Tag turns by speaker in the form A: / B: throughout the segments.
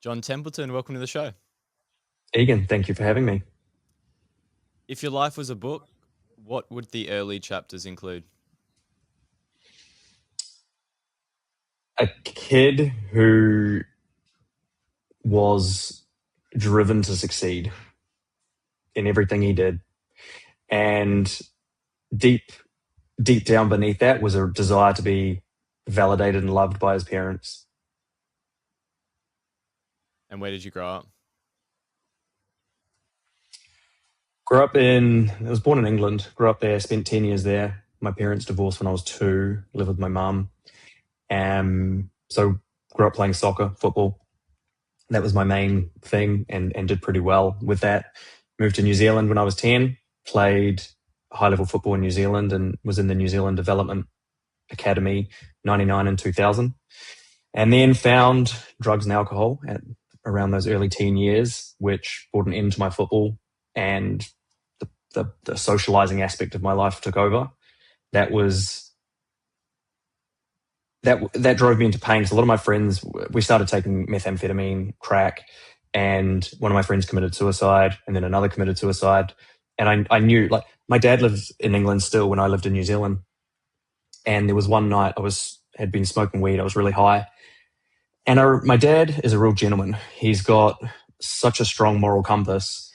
A: John Templeton, welcome to the show.
B: Egan, thank you for having me.
A: If your life was a book, what would the early chapters include?
B: A kid who was driven to succeed in everything he did. And deep, deep down beneath that was a desire to be validated and loved by his parents.
A: And where did you grow up?
B: I was born in England, grew up there, spent 10 years there. My parents divorced when I was 2, lived with my mum. So grew up playing soccer, football. That was my main thing and did pretty well with that. Moved to New Zealand when I was 10, played high level football in New Zealand and was in the New Zealand Development Academy 99 and 2000. And then found drugs and alcohol at around those early teen years, which brought an end to my football and the socializing aspect of my life took over. That was that drove me into pain because a lot of my friends, we started taking methamphetamine, crack, and one of my friends committed suicide and then another committed suicide. And I knew, like, my dad lives in England still when I lived in New Zealand. And there was one night had been smoking weed. I was really high. And my dad is a real gentleman. He's got such a strong moral compass.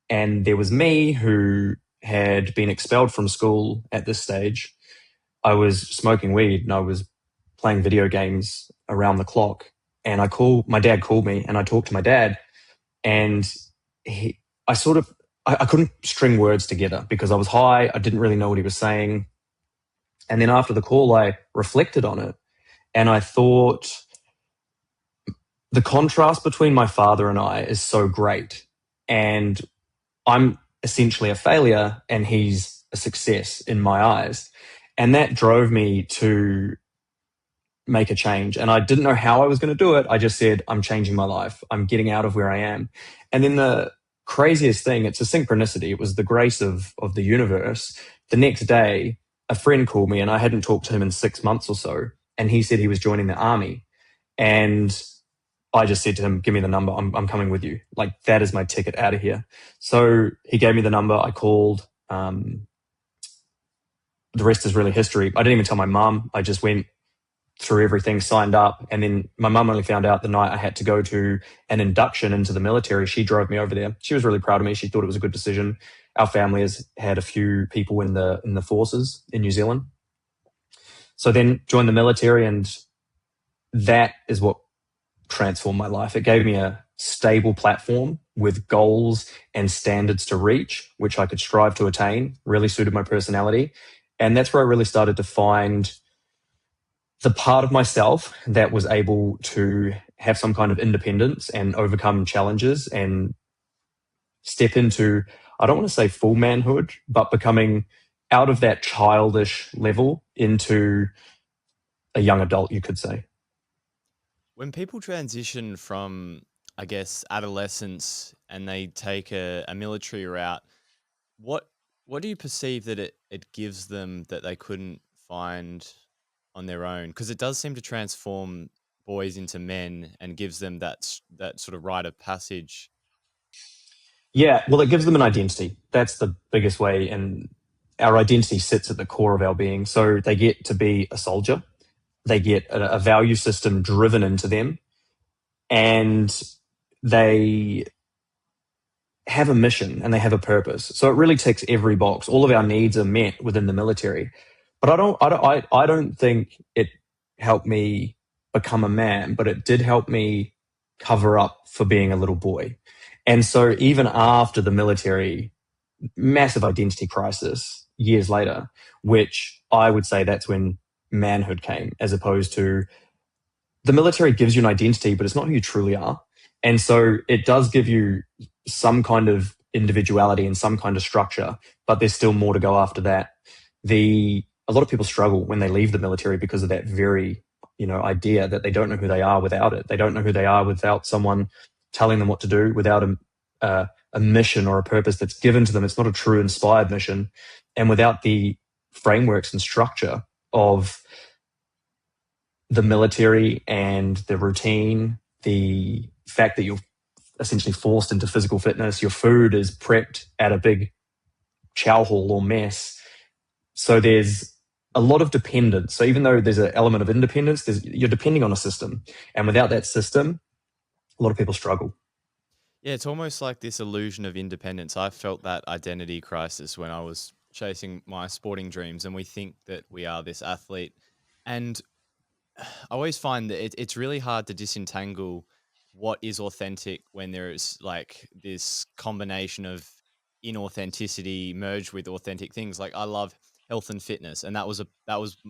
B: And there was me who had been expelled from school at this stage. I was smoking weed and I was playing video games around the clock. And my dad called me and I talked to my dad and I couldn't string words together because I was high. I didn't really know what he was saying. And then after the call, I reflected on it and I thought the contrast between my father and I is so great. And I'm essentially a failure and he's a success in my eyes. And that drove me to make a change. And I didn't know how I was going to do it. I just said, I'm changing my life. I'm getting out of where I am. And then the craziest thing, it's a synchronicity. It was the grace of the universe. The next day, a friend called me and I hadn't talked to him in 6 months or so. And he said he was joining the army. And I just said to him, give me the number. I'm coming with you. Like, that is my ticket out of here. So he gave me the number. I called. The rest is really history. I didn't even tell my mum. I just went through everything, signed up. And then my mum only found out the night I had to go to an induction into the military. She drove me over there. She was really proud of me. She thought it was a good decision. Our family has had a few people in the forces in New Zealand. So then joined the military, and that is what transformed my life. It gave me a stable platform with goals and standards to reach, which I could strive to attain, really suited my personality. And that's where I really started to find the part of myself that was able to have some kind of independence and overcome challenges and step into, I don't want to say full manhood, but becoming out of that childish level into a young adult, you could say.
A: When people transition from, I guess, adolescence and they take a military route, what what do you perceive that it gives them that they couldn't find on their own? Because it does seem to transform boys into men and gives them that sort of rite of passage.
B: Yeah, well, it gives them an identity. That's the biggest way. And our identity sits at the core of our being. So they get to be a soldier, they get a value system driven into them, and they have a mission and they have a purpose. So it really ticks every box. All of our needs are met within the military. But I don't think it helped me become a man, but it did help me cover up for being a little boy. And so even after the military, massive identity crisis years later, which I would say that's when manhood came, as opposed to the military gives you an identity, but it's not who you truly are. And so it does give you some kind of individuality and some kind of structure, but there's still more to go after that. A lot of people struggle when they leave the military because of that very, idea that they don't know who they are without it. They don't know who they are without someone telling them what to do, without a mission or a purpose that's given to them. It's not a true inspired mission. And without the frameworks and structure of the military and the routine, the fact that you're essentially forced into physical fitness. Your food is prepped at a big chow hall or mess. So there's a lot of dependence. So even though there's an element of independence, you're depending on a system. And without that system, a lot of people struggle.
A: Yeah, it's almost like this illusion of independence. I felt that identity crisis when I was chasing my sporting dreams, and we think that we are this athlete. And I always find that it's really hard to disentangle what is authentic when there is like this combination of inauthenticity merged with authentic things. Like I love health and fitness, and that was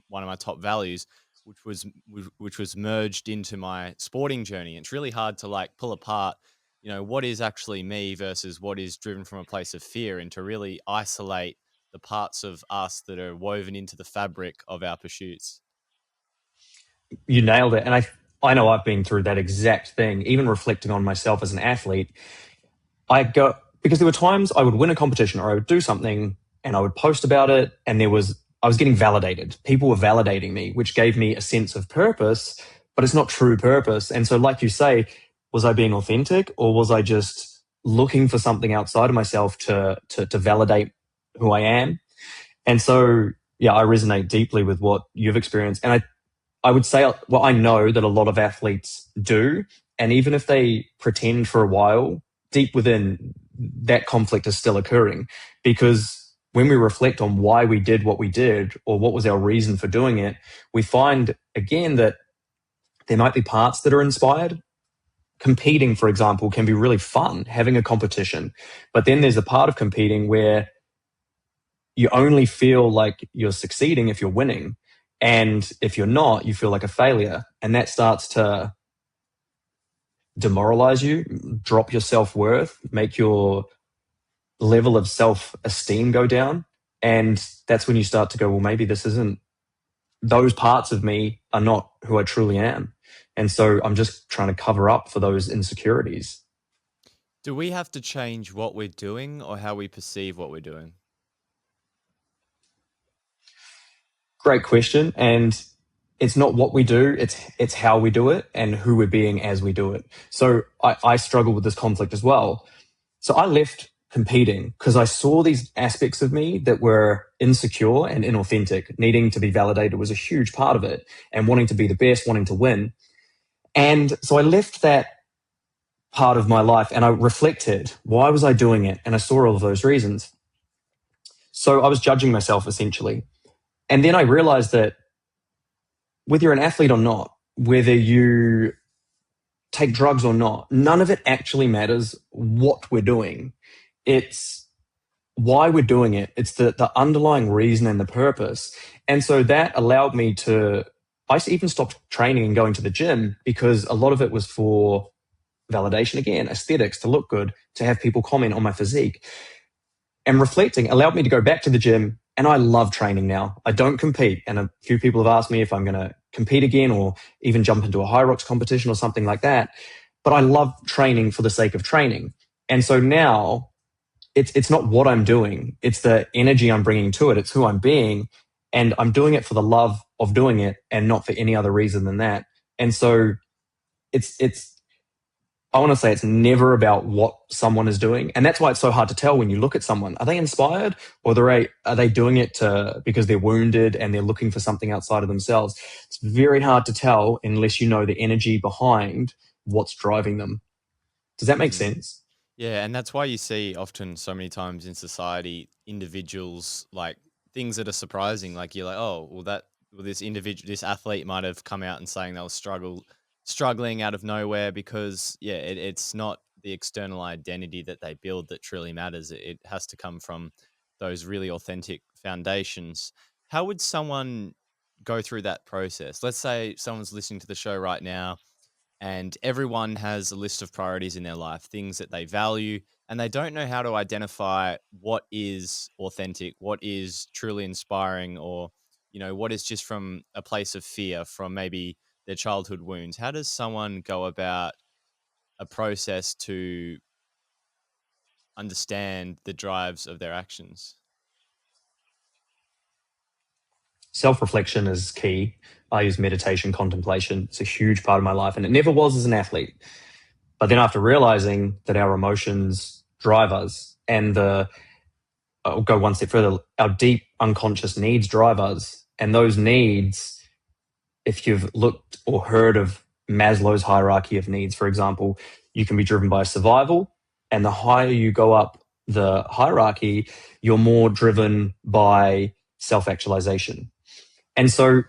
A: one of my top values, which was merged into my sporting journey. It's really hard to like pull apart, what is actually me versus what is driven from a place of fear, and to really isolate the parts of us that are woven into the fabric of our pursuits.
B: You nailed it. And I know I've been through that exact thing, even reflecting on myself as an athlete. I go, because there were times I would win a competition or I would do something and I would post about it, and I was getting validated. People were validating me, which gave me a sense of purpose, but it's not true purpose. And so, like you say, was I being authentic, or was I just looking for something outside of myself to validate who I am? And so, yeah, I resonate deeply with what you've experienced. And I would say, well, I know that a lot of athletes do. And even if they pretend for a while, deep within, that conflict is still occurring. Because when we reflect on why we did what we did, or what was our reason for doing it, we find again that there might be parts that are inspired. Competing, for example, can be really fun, having a competition. But then there's a part of competing where you only feel like you're succeeding if you're winning. And if you're not, you feel like a failure. And that starts to demoralize you, drop your self worth, make your level of self esteem go down. And that's when you start to go, well, maybe this isn't, those parts of me are not who I truly am. And so I'm just trying to cover up for those insecurities.
A: Do we have to change what we're doing or how we perceive what we're doing?
B: Great question. And it's not what we do, it's how we do it and who we're being as we do it. So I struggle with this conflict as well. So I left competing because I saw these aspects of me that were insecure and inauthentic. Needing to be validated was a huge part of it, and wanting to be the best, wanting to win. And so I left that part of my life and I reflected, why was I doing it? And I saw all of those reasons. So I was judging myself essentially. And then I realized that whether you're an athlete or not, whether you take drugs or not, none of it actually matters what we're doing. It's why we're doing it. It's the underlying reason and the purpose. And so that allowed me to, I even stopped training and going to the gym because a lot of it was for validation again, aesthetics, to look good, to have people comment on my physique. And reflecting allowed me to go back to the gym. And I love training now. I don't compete. And a few people have asked me if I'm going to compete again or even jump into a high rocks competition or something like that. But I love training for the sake of training. And so now it's not what I'm doing. It's the energy I'm bringing to it. It's who I'm being. And I'm doing it for the love of doing it and not for any other reason than that. And so it's I want to say it's never about what someone is doing. And that's why it's so hard to tell when you look at someone. Are they inspired, or are they doing it because they're wounded and they're looking for something outside of themselves? It's very hard to tell unless you know the energy behind what's driving them. Does that make
A: Mm.
B: sense?
A: Yeah, and that's why you see often so many times in society individuals like things that are surprising. Like you're like, oh, this individual, this athlete might have come out and saying they were struggling out of nowhere because yeah, it's not the external identity that they build that truly matters. It has to come from those really authentic foundations. How would someone go through that process? Let's say someone's listening to the show right now and everyone has a list of priorities in their life, things that they value, and they don't know how to identify what is authentic, what is truly inspiring, or what is just from a place of fear from maybe their childhood wounds. How does someone go about a process to understand the drives of their actions?
B: Self reflection is key. I use meditation, contemplation. It's a huge part of my life, and it never was as an athlete. But then after realizing that our emotions drive us, and I'll go one step further, our deep unconscious needs drive us. And those needs, if you've looked or heard of Maslow's hierarchy of needs, for example, you can be driven by survival. And the higher you go up the hierarchy, you're more driven by self-actualization. And so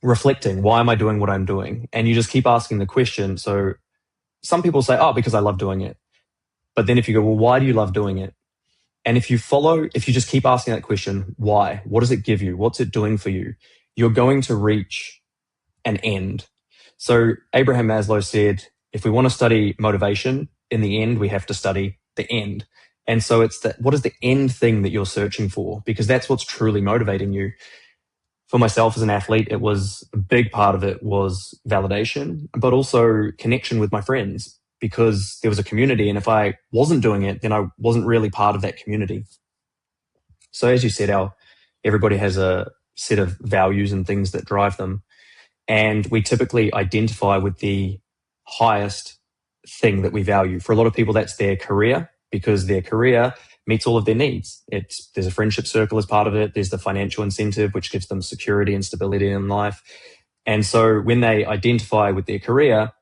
B: reflecting, why am I doing what I'm doing? And you just keep asking the question. So some people say, oh, because I love doing it. But then if you go, well, why do you love doing it? And if you just keep asking that question, why? What does it give you? What's it doing for you? You're going to reach an end. So Abraham Maslow said, if we want to study motivation, in the end, we have to study the end. And so it's that, what is the end thing that you're searching for? Because that's what's truly motivating you. For myself as an athlete, it was a big part of it was validation, but also connection with my friends, because there was a community. And if I wasn't doing it, then I wasn't really part of that community. So as you said, everybody has a set of values and things that drive them. And we typically identify with the highest thing that we value. For a lot of people, that's their career, because their career meets all of their needs. There's a friendship circle as part of it. There's the financial incentive, which gives them security and stability in life. And so when they identify with their career,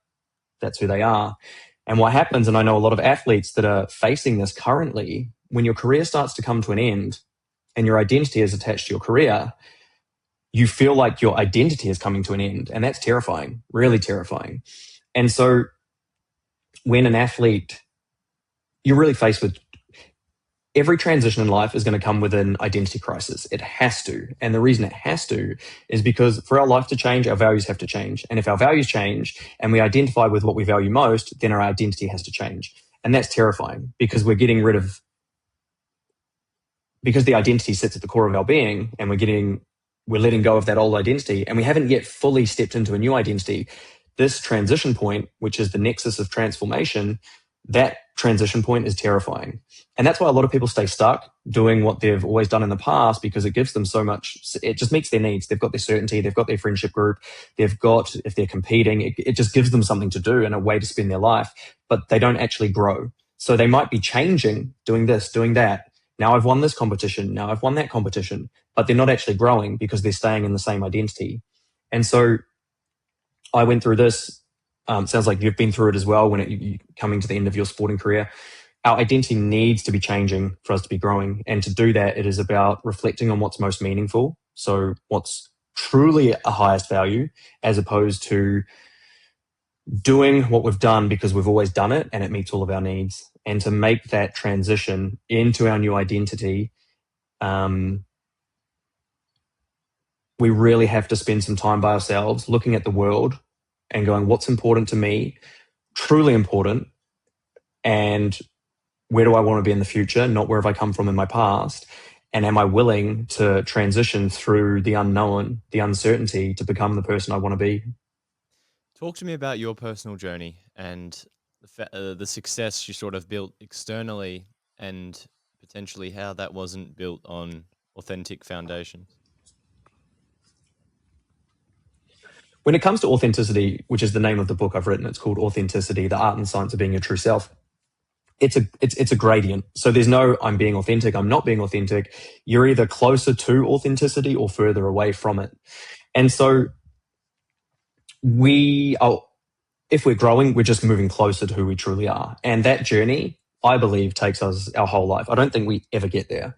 B: that's who they are. And what happens, and I know a lot of athletes that are facing this currently, when your career starts to come to an end and your identity is attached to your career, you feel like your identity is coming to an end. And that's terrifying, really terrifying. And so when an athlete, you're really faced with every transition in life is going to come with an identity crisis. It has to. And the reason it has to is because for our life to change, our values have to change. And if our values change and we identify with what we value most, then our identity has to change. And that's terrifying, because we're getting rid of, because the identity sits at the core of our being, and we're letting go of that old identity, and we haven't yet fully stepped into a new identity. This transition point, which is the nexus of transformation, that transition point is terrifying. And that's why a lot of people stay stuck doing what they've always done in the past, because it gives them so much, it just meets their needs. They've got their certainty, they've got their friendship group, they've got, if they're competing, it just gives them something to do and a way to spend their life, but they don't actually grow. So they might be changing, doing this, doing that. Now I've won this competition, now I've won that competition, but they're not actually growing because they're staying in the same identity. And so I went through this. Sounds like you've been through it as well when you coming to the end of your sporting career. Our identity needs to be changing for us to be growing. And to do that, it is about reflecting on what's most meaningful. So what's truly a highest value, as opposed to doing what we've done because we've always done it and it meets all of our needs. And to make that transition into our new identity, we really have to spend some time by ourselves looking at the world and going, what's important to me, truly important, and where do I want to be in the future, not where have I come from in my past, and am I willing to transition through the unknown, the uncertainty, to become the person I want to be?
A: Talk to me about your personal journey and the success you sort of built externally, and potentially how that wasn't built on authentic foundations.
B: When it comes to authenticity, which is the name of the book I've written, it's called Authenticity, the Art and Science of Being Your True Self. It's a gradient. So there's no I'm being authentic, I'm not being authentic. You're either closer to authenticity or further away from it. And so if we're growing, we're just moving closer to who we truly are. And that journey, I believe, takes us our whole life. I don't think we ever get there.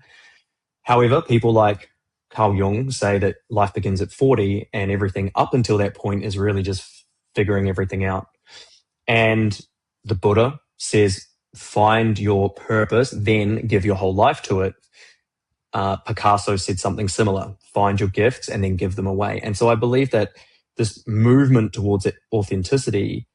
B: However, people like Carl Jung say that life begins at 40, and everything up until that point is really just figuring everything out. And the Buddha says, find your purpose, then give your whole life to it. Picasso said something similar, find your gifts and then give them away. And so I believe that this movement towards authenticity,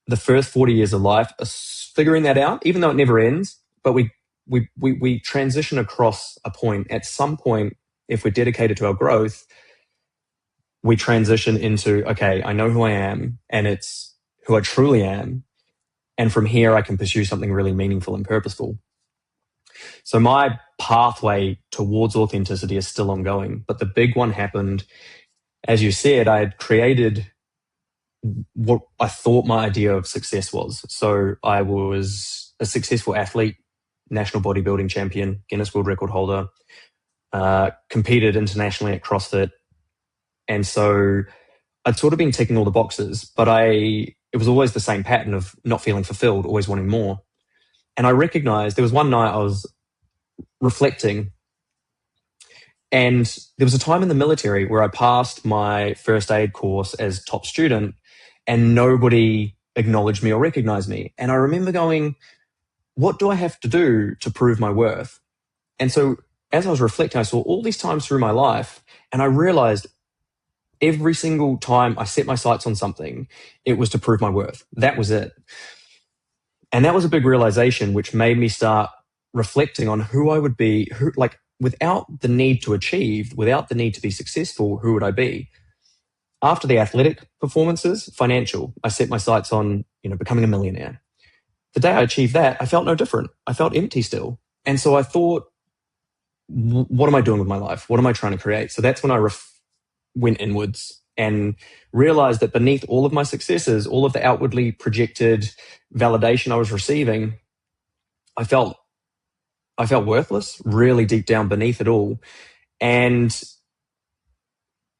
B: the first 40 years of life, is figuring that out, even though it never ends, but we transition across a point. At some point, if we're dedicated to our growth, we transition into, okay, I know who I am, and it's who I truly am. And from here, I can pursue something really meaningful and purposeful. So my pathway towards authenticity is still ongoing, but the big one happened, as you said, I had created what I thought my idea of success was. So I was a successful athlete, national bodybuilding champion, Guinness World Record holder, competed internationally at CrossFit. And so I'd sort of been ticking all the boxes, but it was always the same pattern of not feeling fulfilled, always wanting more. And I recognized there was one night I was reflecting, and there was a time in the military where I passed my first aid course as top student and nobody acknowledged me or recognized me. And I remember going, what do I have to do to prove my worth? And so as I was reflecting, I saw all these times through my life, and I realized every single time I set my sights on something, it was to prove my worth. That was it. And that was a big realization, which made me start reflecting on who I would be, who, like, without the need to achieve, without the need to be successful, who would I be? After the athletic performances, financial, I set my sights on, becoming a millionaire. The day I achieved that, I felt no different. I felt empty still. And so I thought, what am I doing with my life? What am I trying to create? So that's when I went inwards and realized that beneath all of my successes, all of the outwardly projected validation I was receiving, I felt worthless, really deep down beneath it all. And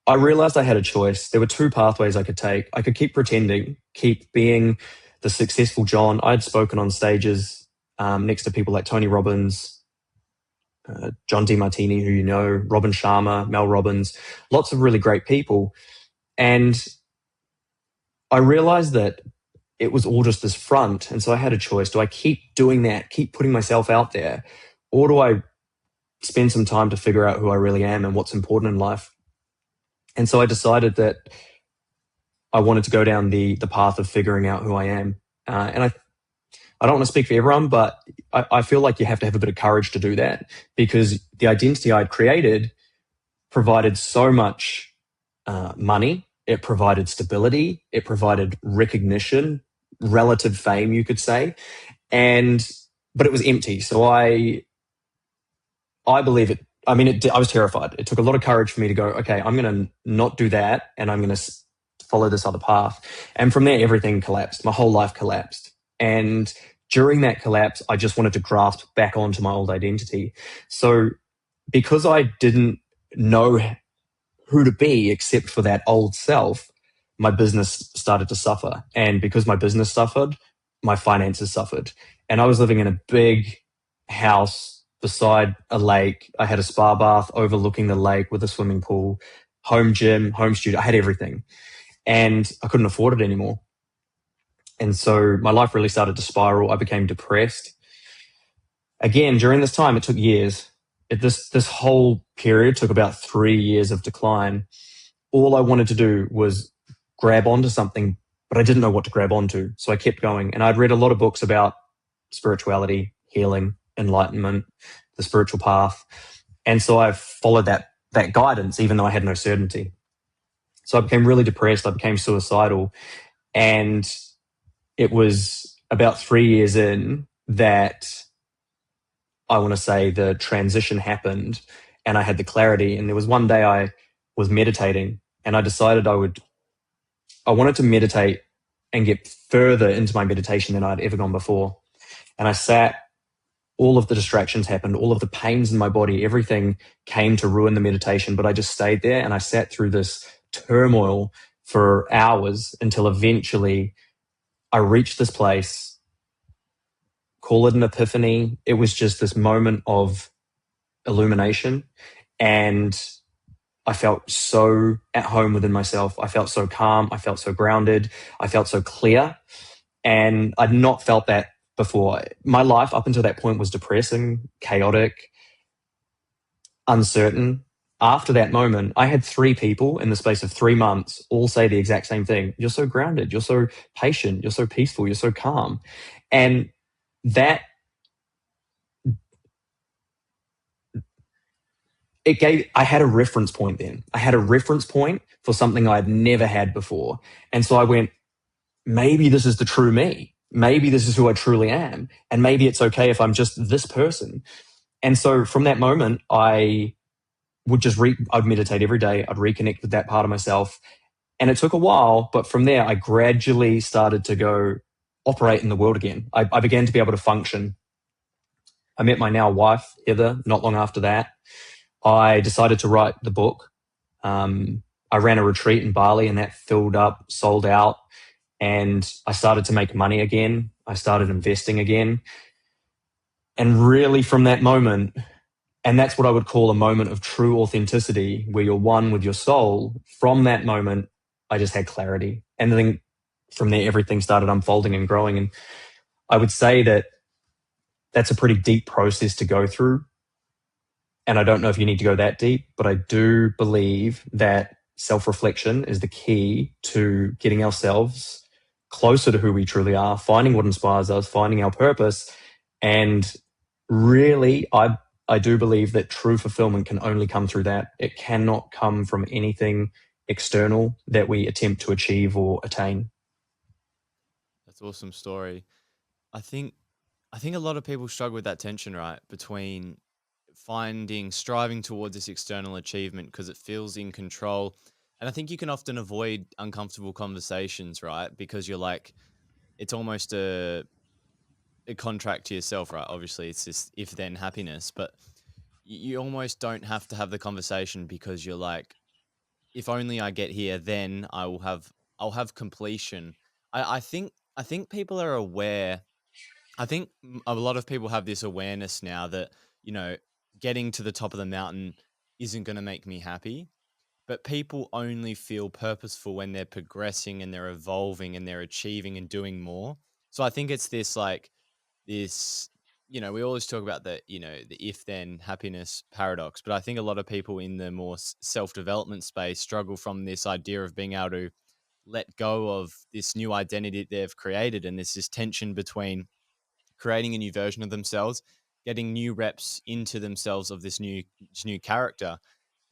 B: I realized I had a choice. There were two pathways I could take. I could keep pretending, keep being the successful John. I'd spoken on stages next to people like Tony Robbins, John DeMartini, who you know, Robin Sharma, Mel Robbins, lots of really great people. And I realized that it was all just this front. And so I had a choice. Do I keep doing that, keep putting myself out there? Or do I spend some time to figure out who I really am and what's important in life? And so I decided that I wanted to go down the path of figuring out who I am. And I don't want to speak for everyone, but I feel like you have to have a bit of courage to do that, because the identity I'd created provided so much money. It provided stability. It provided recognition, relative fame, you could say. But it was empty. So I believe it. I mean, I was terrified. It took a lot of courage for me to go, okay, I'm going to not do that, and I'm going to follow this other path. And from there, everything collapsed. My whole life collapsed. And during that collapse, I just wanted to grasp back onto my old identity. So because I didn't know who to be except for that old self, my business started to suffer. And because my business suffered, my finances suffered. And I was living in a big house beside a lake. I had a spa bath overlooking the lake with a swimming pool, home gym, home studio. I had everything. And I couldn't afford it anymore. And so my life really started to spiral. I became depressed. Again, during this time, it took years. This whole period took about 3 years of decline. All I wanted to do was grab onto something, but I didn't know what to grab onto. So I kept going. And I'd read a lot of books about spirituality, healing, enlightenment, the spiritual path. And so I followed that guidance, even though I had no certainty. So I became really depressed. I became suicidal. And it was about 3 years in that I want to say the transition happened and I had the clarity. And there was one day I was meditating and I decided I wanted to meditate and get further into my meditation than I'd ever gone before. And I sat, all of the distractions happened, all of the pains in my body, everything came to ruin the meditation, but I just stayed there and I sat through this turmoil for hours until eventually I reached this place. Call it an epiphany. It was just this moment of illumination, and I felt so at home within myself. I felt so calm. I felt so grounded. I felt so clear, and I'd not felt that before. My life up until that point was depressing, chaotic, uncertain. After that moment, I had 3 people in the space of 3 months all say the exact same thing. You're so grounded. You're so patient. You're so peaceful. You're so calm. And that I had a reference point then. I had a reference point for something I had never had before. And so I went, maybe this is the true me. Maybe this is who I truly am. And maybe it's okay if I'm just this person. And so from that moment, I would just I'd meditate every day. I'd reconnect with that part of myself. And it took a while, but from there, I gradually started to go operate in the world again. I began to be able to function. I met my now wife, Heather, not long after that. I decided to write the book. I ran a retreat in Bali and that filled up, sold out, and I started to make money again. I started investing again. And really from that moment, and that's what I would call a moment of true authenticity where you're one with your soul. From that moment, I just had clarity. And then from there, everything started unfolding and growing. And I would say that that's a pretty deep process to go through. And I don't know if you need to go that deep, but I do believe that self-reflection is the key to getting ourselves closer to who we truly are, finding what inspires us, finding our purpose. And really, I do believe that true fulfillment can only come through that. It cannot come from anything external that we attempt to achieve or attain.
A: That's an awesome story. I think I think a lot of people struggle with that tension, right? Between striving towards this external achievement because it feels in control. And I think you can often avoid uncomfortable conversations, right? Because you're like, it's almost a contract to yourself, right? Obviously, it's this if then happiness, but you almost don't have to have the conversation because you're like, if only I get here, then I'll have completion. I think people are aware. I think a lot of people have this awareness now that, you know, getting to the top of the mountain isn't going to make me happy, but people only feel purposeful when they're progressing and they're evolving and they're achieving and doing more. So I think it's this like this, you know, we always talk about the, you know, the if then happiness paradox, but I think a lot of people in the more self development space struggle from this idea of being able to let go of this new identity they've created. And there's this tension between creating a new version of themselves, getting new reps into themselves of this new character,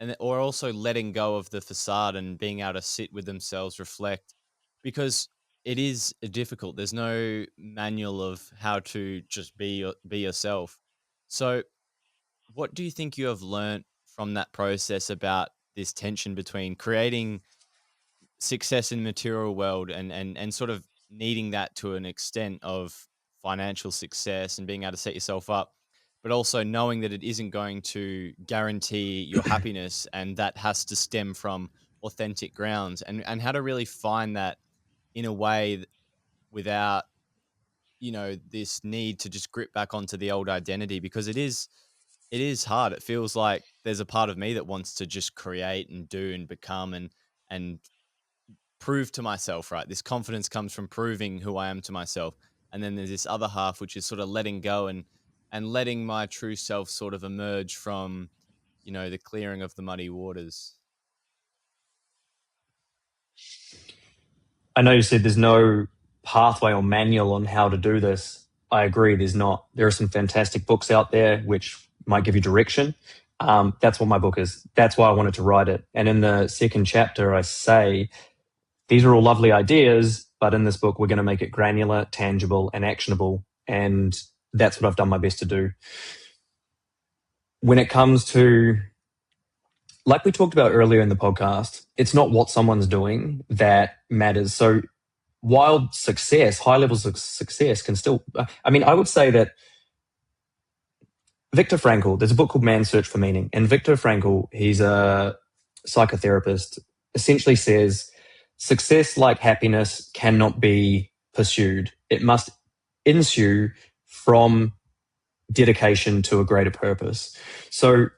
A: and or also letting go of the facade and being able to sit with themselves, reflect, because it is difficult. There's no manual of how to just be yourself. So, what do you think you have learnt from that process about this tension between creating success in the material world and sort of needing that to an extent of financial success and being able to set yourself up, but also knowing that it isn't going to guarantee your happiness and that has to stem from authentic grounds, and how to really find that in a way without, you know, this need to just grip back onto the old identity, because it is hard. It feels like there's a part of me that wants to just create and do and become and prove to myself, right? This confidence comes from proving who I am to myself. And then there's this other half, which is sort of letting go and letting my true self sort of emerge from, you know, the clearing of the muddy waters.
B: I know you said there's no pathway or manual on how to do this. I agree, there's not. There are some fantastic books out there which might give you direction. That's what my book is. That's why I wanted to write it. And in the second chapter, I say, these are all lovely ideas, but in this book, we're going to make it granular, tangible, and actionable. And that's what I've done my best to do. When it comes to, like we talked about earlier in the podcast, it's not what someone's doing that matters. So while success, high levels of success can still, I mean, I would say that Viktor Frankl, there's a book called Man's Search for Meaning. And Viktor Frankl, he's a psychotherapist, essentially says success, like happiness, cannot be pursued. It must ensue from dedication to a greater purpose. So,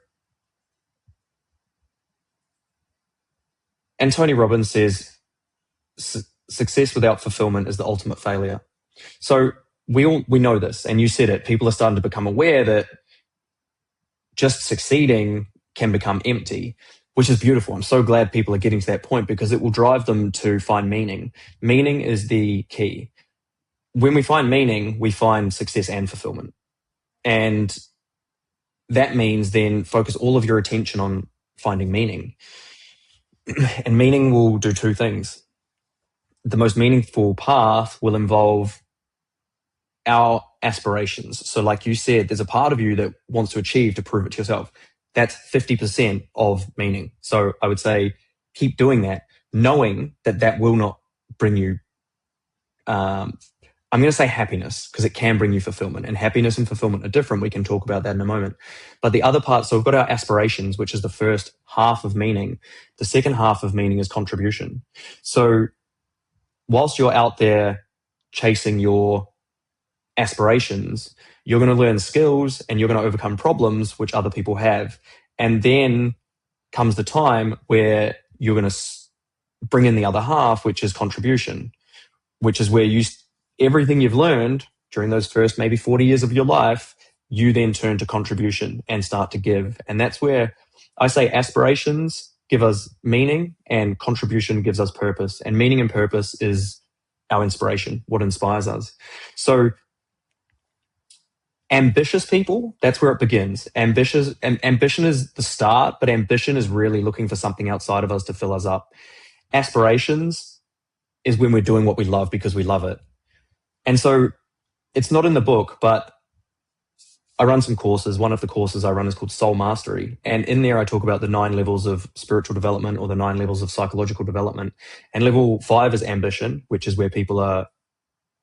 B: and Tony Robbins says success without fulfillment is the ultimate failure. So we know this, and you said it. People are starting to become aware that just succeeding can become empty, which is beautiful. I'm so glad people are getting to that point because it will drive them to find meaning. Meaning is the key. When we find meaning, we find success and fulfillment. And that means then focus all of your attention on finding meaning. And meaning will do two things. The most meaningful path will involve our aspirations. So like you said, there's a part of you that wants to achieve to prove it to yourself. That's 50% of meaning. So I would say keep doing that. knowing that that will not bring you, um, I'm going to say happiness, because it can bring you fulfillment, and happiness and fulfillment are different. We can talk about that in a moment. But the other part, so we've got our aspirations, which is the first half of meaning. The second half of meaning is contribution. So whilst you're out there chasing your aspirations, you're going to learn skills and you're going to overcome problems which other people have. And then comes the time where you're going to bring in the other half, which is contribution, which is where everything you've learned during those first maybe 40 years of your life, you then turn to contribution and start to give. And that's where I say aspirations give us meaning and contribution gives us purpose. And meaning and purpose is our inspiration, what inspires us. So ambitious people, that's where it begins. Ambition is the start, but ambition is really looking for something outside of us to fill us up. Aspirations is when we're doing what we love because we love it. And so it's not in the book, but I run some courses. One of the courses I run is called Soul Mastery. And in there, I talk about the 9 levels of spiritual development, or the 9 levels of psychological development. And level 5 is ambition, which is where people are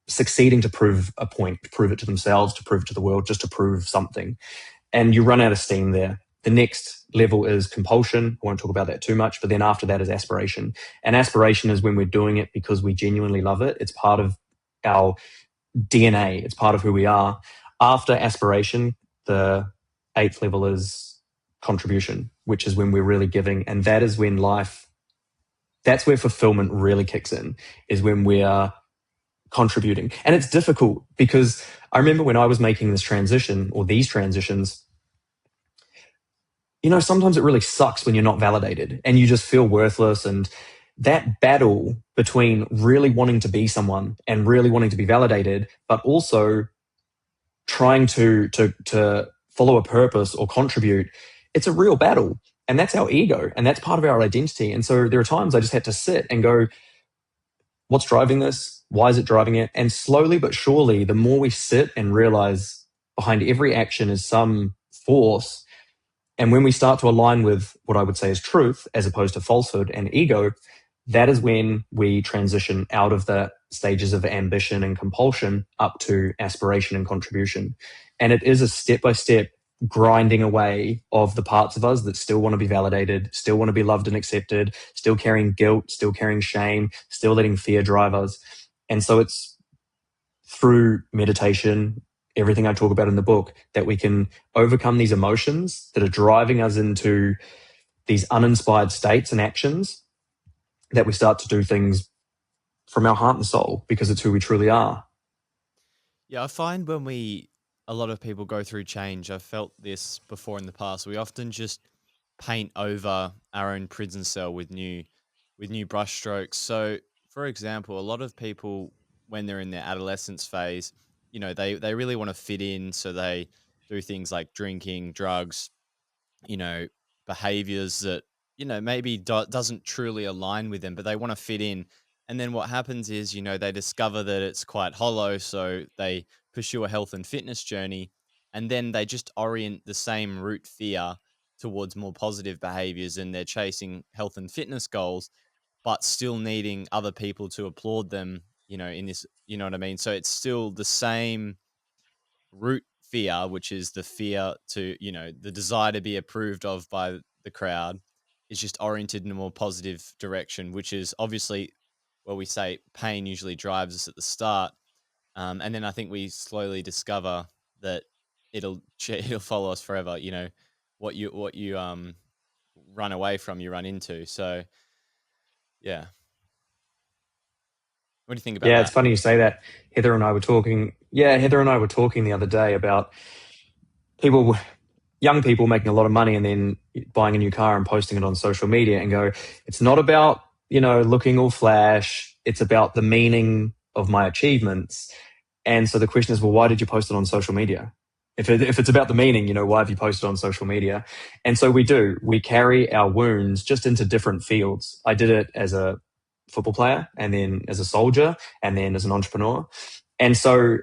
B: succeeding to prove a point, to prove it to themselves, to prove it to the world, just to prove something. And you run out of steam there. The next level is compulsion. I won't talk about that too much, but then after that is aspiration. And aspiration is when we're doing it because we genuinely love it. It's part of our DNA. It's part of who we are. After aspiration, the 8th level is contribution, which is when we're really giving. And that is when that's where fulfillment really kicks in, is when we are contributing. And it's difficult because I remember when I was making this transition, or these transitions, sometimes it really sucks when you're not validated and you just feel worthless. And that battle between really wanting to be someone and really wanting to be validated, but also trying to follow a purpose or contribute, it's a real battle. And that's our ego, and that's part of our identity. And so there are times I just had to sit and go, what's driving this? Why is it driving it? And slowly but surely, the more we sit and realize behind every action is some force, and when we start to align with what I would say is truth as opposed to falsehood and ego, that is when we transition out of the stages of ambition and compulsion up to aspiration and contribution. And it is a step-by-step grinding away of the parts of us that still want to be validated, still want to be loved and accepted, still carrying guilt, still carrying shame, still letting fear drive us. And so it's through meditation, everything I talk about in the book, that we can overcome these emotions that are driving us into these uninspired states and actions, that we start to do things from our heart and soul because it's who we truly are.
A: Yeah, I find when a lot of people go through change, I've felt this before in the past, we often just paint over our own prison cell with new brush strokes. So, for example, a lot of people, when they're in their adolescence phase, they really want to fit in, so they do things like drinking, drugs, you know, behaviors that, maybe doesn't truly align with them, but they want to fit in. And then what happens is, they discover that it's quite hollow. So they pursue a health and fitness journey, and then they just orient the same root fear towards more positive behaviors. And they're chasing health and fitness goals, but still needing other people to applaud them, in this, you know what I mean? So it's still the same root fear, which is the fear to, the desire to be approved of by the crowd, is just oriented in a more positive direction, which is obviously where we say pain usually drives us at the start. And then I think we slowly discover that it'll follow us forever. What you run away from, you run into. So yeah. What do you think about
B: Yeah, it's
A: that?
B: funny you say that. Heather and I were talking. Yeah, Heather and I were talking the other day about people, young people making a lot of money and then buying a new car and posting it on social media, and go, it's not about, looking all flash. It's about the meaning of my achievements. And so the question is, well, why did you post it on social media? If it's about the meaning, why have you posted on social media? And so we carry our wounds just into different fields. I did it as a football player, and then as a soldier, and then as an entrepreneur. And so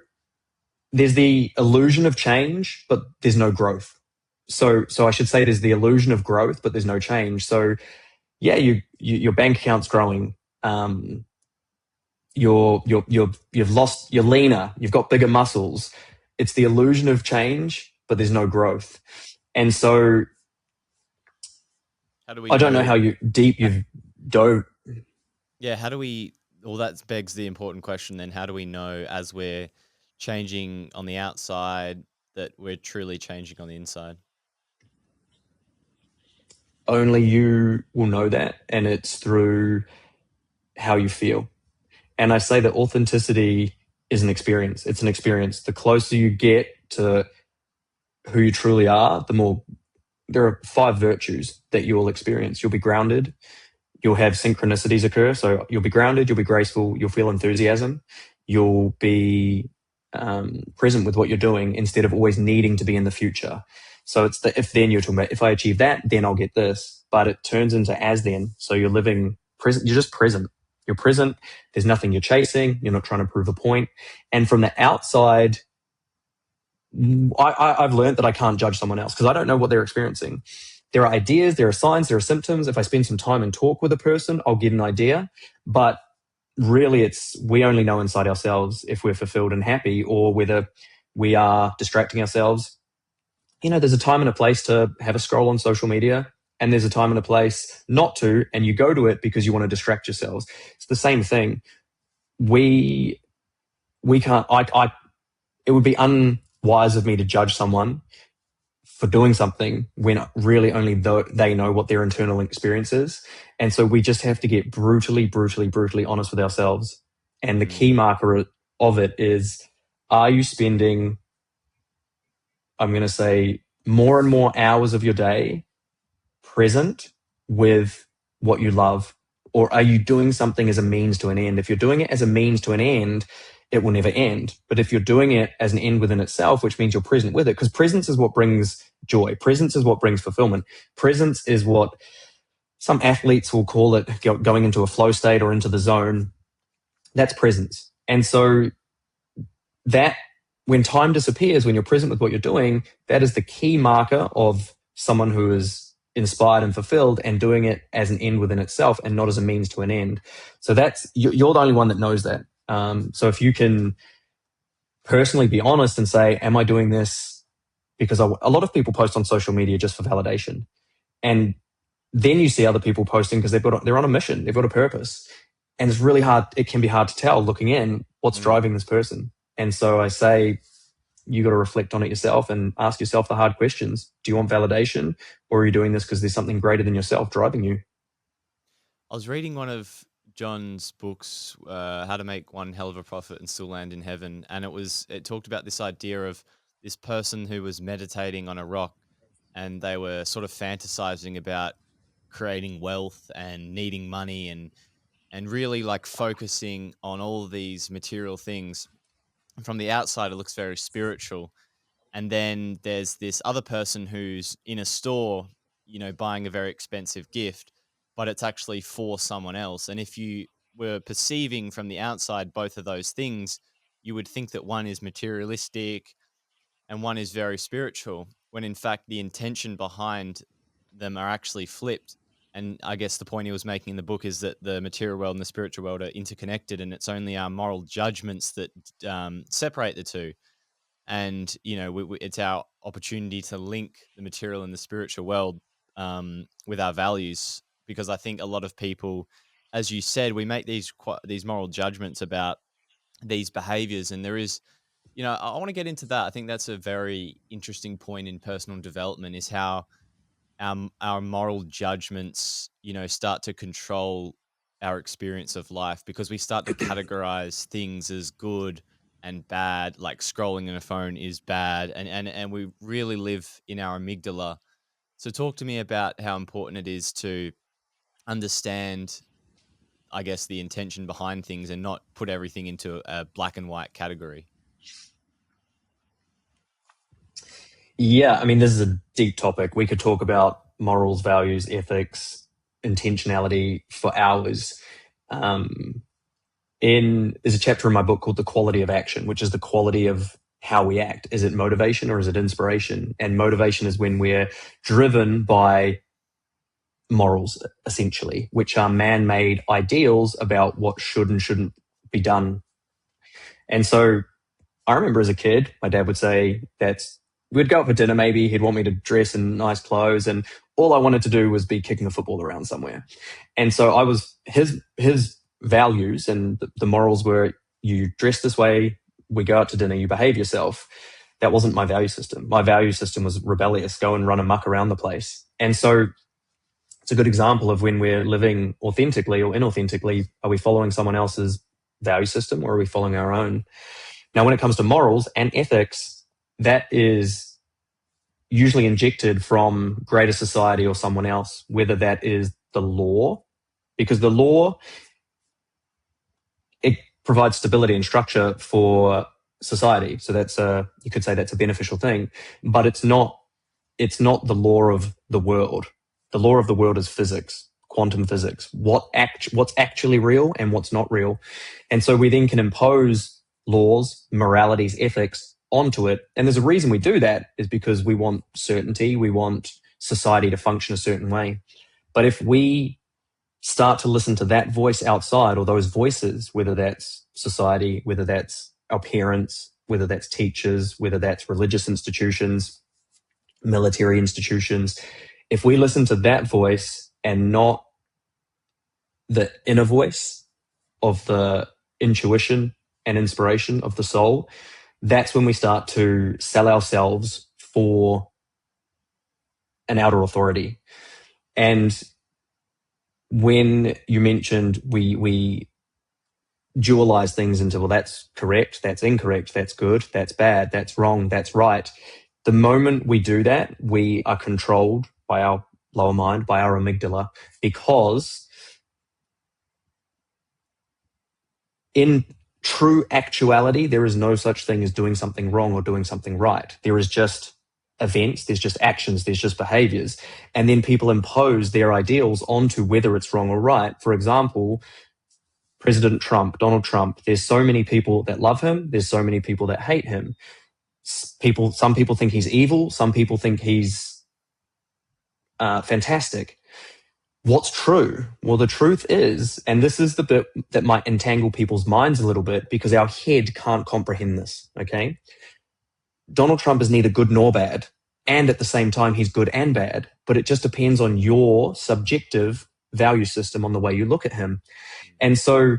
B: there's the illusion of change, but there's no growth. So I should say there's the illusion of growth, but there's no change. So yeah, your bank account's growing. You've lost, you're leaner, you've got bigger muscles. It's the illusion of change, but there's no growth. And so
A: How do we
B: I don't know
A: know?
B: how deep
A: h-
B: you've dove.
A: Yeah, how do we? Well, that begs the important question then. How do we know as we're changing on the outside that we're truly changing on the inside?
B: Only you will know that, and it's through how you feel. And I say that authenticity is an experience. It's an experience. The closer you get to who you truly are, the more there are five virtues that you will experience. You'll be grounded. You'll have synchronicities occur. So you'll be grounded, you'll be graceful, you'll feel enthusiasm, you'll be present with what you're doing instead of always needing to be in the future. So it's the if then you're talking about, if I achieve that, then I'll get this. But it turns into as then. So you're living present, you're just present. You're present. There's nothing you're chasing. You're not trying to prove a point. And from the outside, I've learned that I can't judge someone else because I don't know what they're experiencing. There are ideas, there are signs, there are symptoms. If I spend some time and talk with a person, I'll get an idea. But really, it's we only know inside ourselves if we're fulfilled and happy or whether we are distracting ourselves. You know, there's a time and a place to have a scroll on social media, and there's a time and a place not to, and you go to it because you want to distract yourselves. It's the same thing. We we can't. I it would be unwise of me to judge someone for doing something when really only they know what their internal experience is. And so we just have to get brutally, brutally, brutally honest with ourselves. And the key
A: Mm,
B: marker of it is, are you spending, I'm going to say, more and more hours of your day present with what you love? Or are you doing something as a means to an end? If you're doing it as a means to an end, it will never end. But if you're doing it as an end within itself, which means you're present with it, because presence is what brings joy, presence is what brings fulfillment, presence is what some athletes will call it going into a flow state or into the zone. That's presence. And so that when time disappears, when you're present with what you're doing, that is the key marker of someone who is inspired and fulfilled and doing it as an end within itself and not as a means to an end. So that's you're the only one that knows that. So if you can personally be honest and say, "Am I doing this because a lot of people post on social media just for validation?" And then you see other people posting because they're on a mission, they've got a purpose, and it's really hard. It can be hard to tell looking in what's
A: mm.
B: driving this person. And so I say, you got to reflect on it yourself and ask yourself the hard questions. Do you want validation, or are you doing this because there's something greater than yourself driving you?
A: I was reading one of John's books, How to Make One Hell of a Profit and Still Land in Heaven, and it talked about this idea of this person who was meditating on a rock, and they were sort of fantasizing about creating wealth and needing money and really like focusing on all of these material things. From the outside, it looks very spiritual, and then there's this other person who's in a store, buying a very expensive gift, but it's actually for someone else. And if you were perceiving from the outside both of those things, you would think that one is materialistic and one is very spiritual, when in fact the intention behind them are actually flipped. And I guess the point he was making in the book is that the material world and the spiritual world are interconnected, and it's only our moral judgments that separate the two. And it's our opportunity to link the material and the spiritual world with our values, because I think a lot of people, as you said, we make these moral judgments about these behaviors, and there is, I want to get into that. I think that's a very interesting point in personal development, is how our moral judgments, start to control our experience of life, because we start to categorize things as good and bad. Like scrolling on a phone is bad, and we really live in our amygdala. So talk to me about how important it is to understand, I guess, the intention behind things and not put everything into a black and white category.
B: Yeah, I mean, this is a deep topic. We could talk about morals, values, ethics, intentionality for hours. Um, there's a chapter in my book called "The Quality of Action," which is the quality of how we act. Is it motivation or is it inspiration? And motivation is when we're driven by morals, essentially, which are man-made ideals about what should and shouldn't be done. And so I remember as a kid, my dad would say that we'd go out for dinner maybe, he'd want me to dress in nice clothes, and all I wanted to do was be kicking a football around somewhere. And so I was his values and the morals were you dress this way, we go out to dinner, you behave yourself. That wasn't my value system. My value system was rebellious, go and run amok around the place. And so it's a good example of when we're living authentically or inauthentically, are we following someone else's value system or are we following our own? Now, when it comes to morals and ethics, that is usually injected from greater society or someone else, whether that is the law, because the law, it provides stability and structure for society. So you could say that's a beneficial thing, but it's not the law of the world. The law of the world is physics, quantum physics, what's actually real and what's not real. And so we then can impose laws, moralities, ethics onto it. And there's a reason we do that is because we want certainty. We want society to function a certain way. But if we start to listen to that voice outside or those voices, whether that's society, whether that's our parents, whether that's teachers, whether that's religious institutions, military institutions, if we listen to that voice and not the inner voice of the intuition and inspiration of the soul, that's when we start to sell ourselves for an outer authority. And when you mentioned we dualize things into, well, that's correct, that's incorrect, that's good, that's bad, that's wrong, that's right. The moment we do that, we are controlled by our lower mind, by our amygdala, because in true actuality, there is no such thing as doing something wrong or doing something right. There is just events, there's just actions, there's just behaviors. And then people impose their ideals onto whether it's wrong or right. For example, President Trump, Donald Trump, there's so many people that love him, there's so many people that hate him. Some people think he's evil, some people think he's fantastic. What's true? Well, the truth is, and this is the bit that might entangle people's minds a little bit because our head can't comprehend this, okay? Donald Trump is neither good nor bad, and at the same time, he's good and bad, but it just depends on your subjective value system on the way you look at him. And so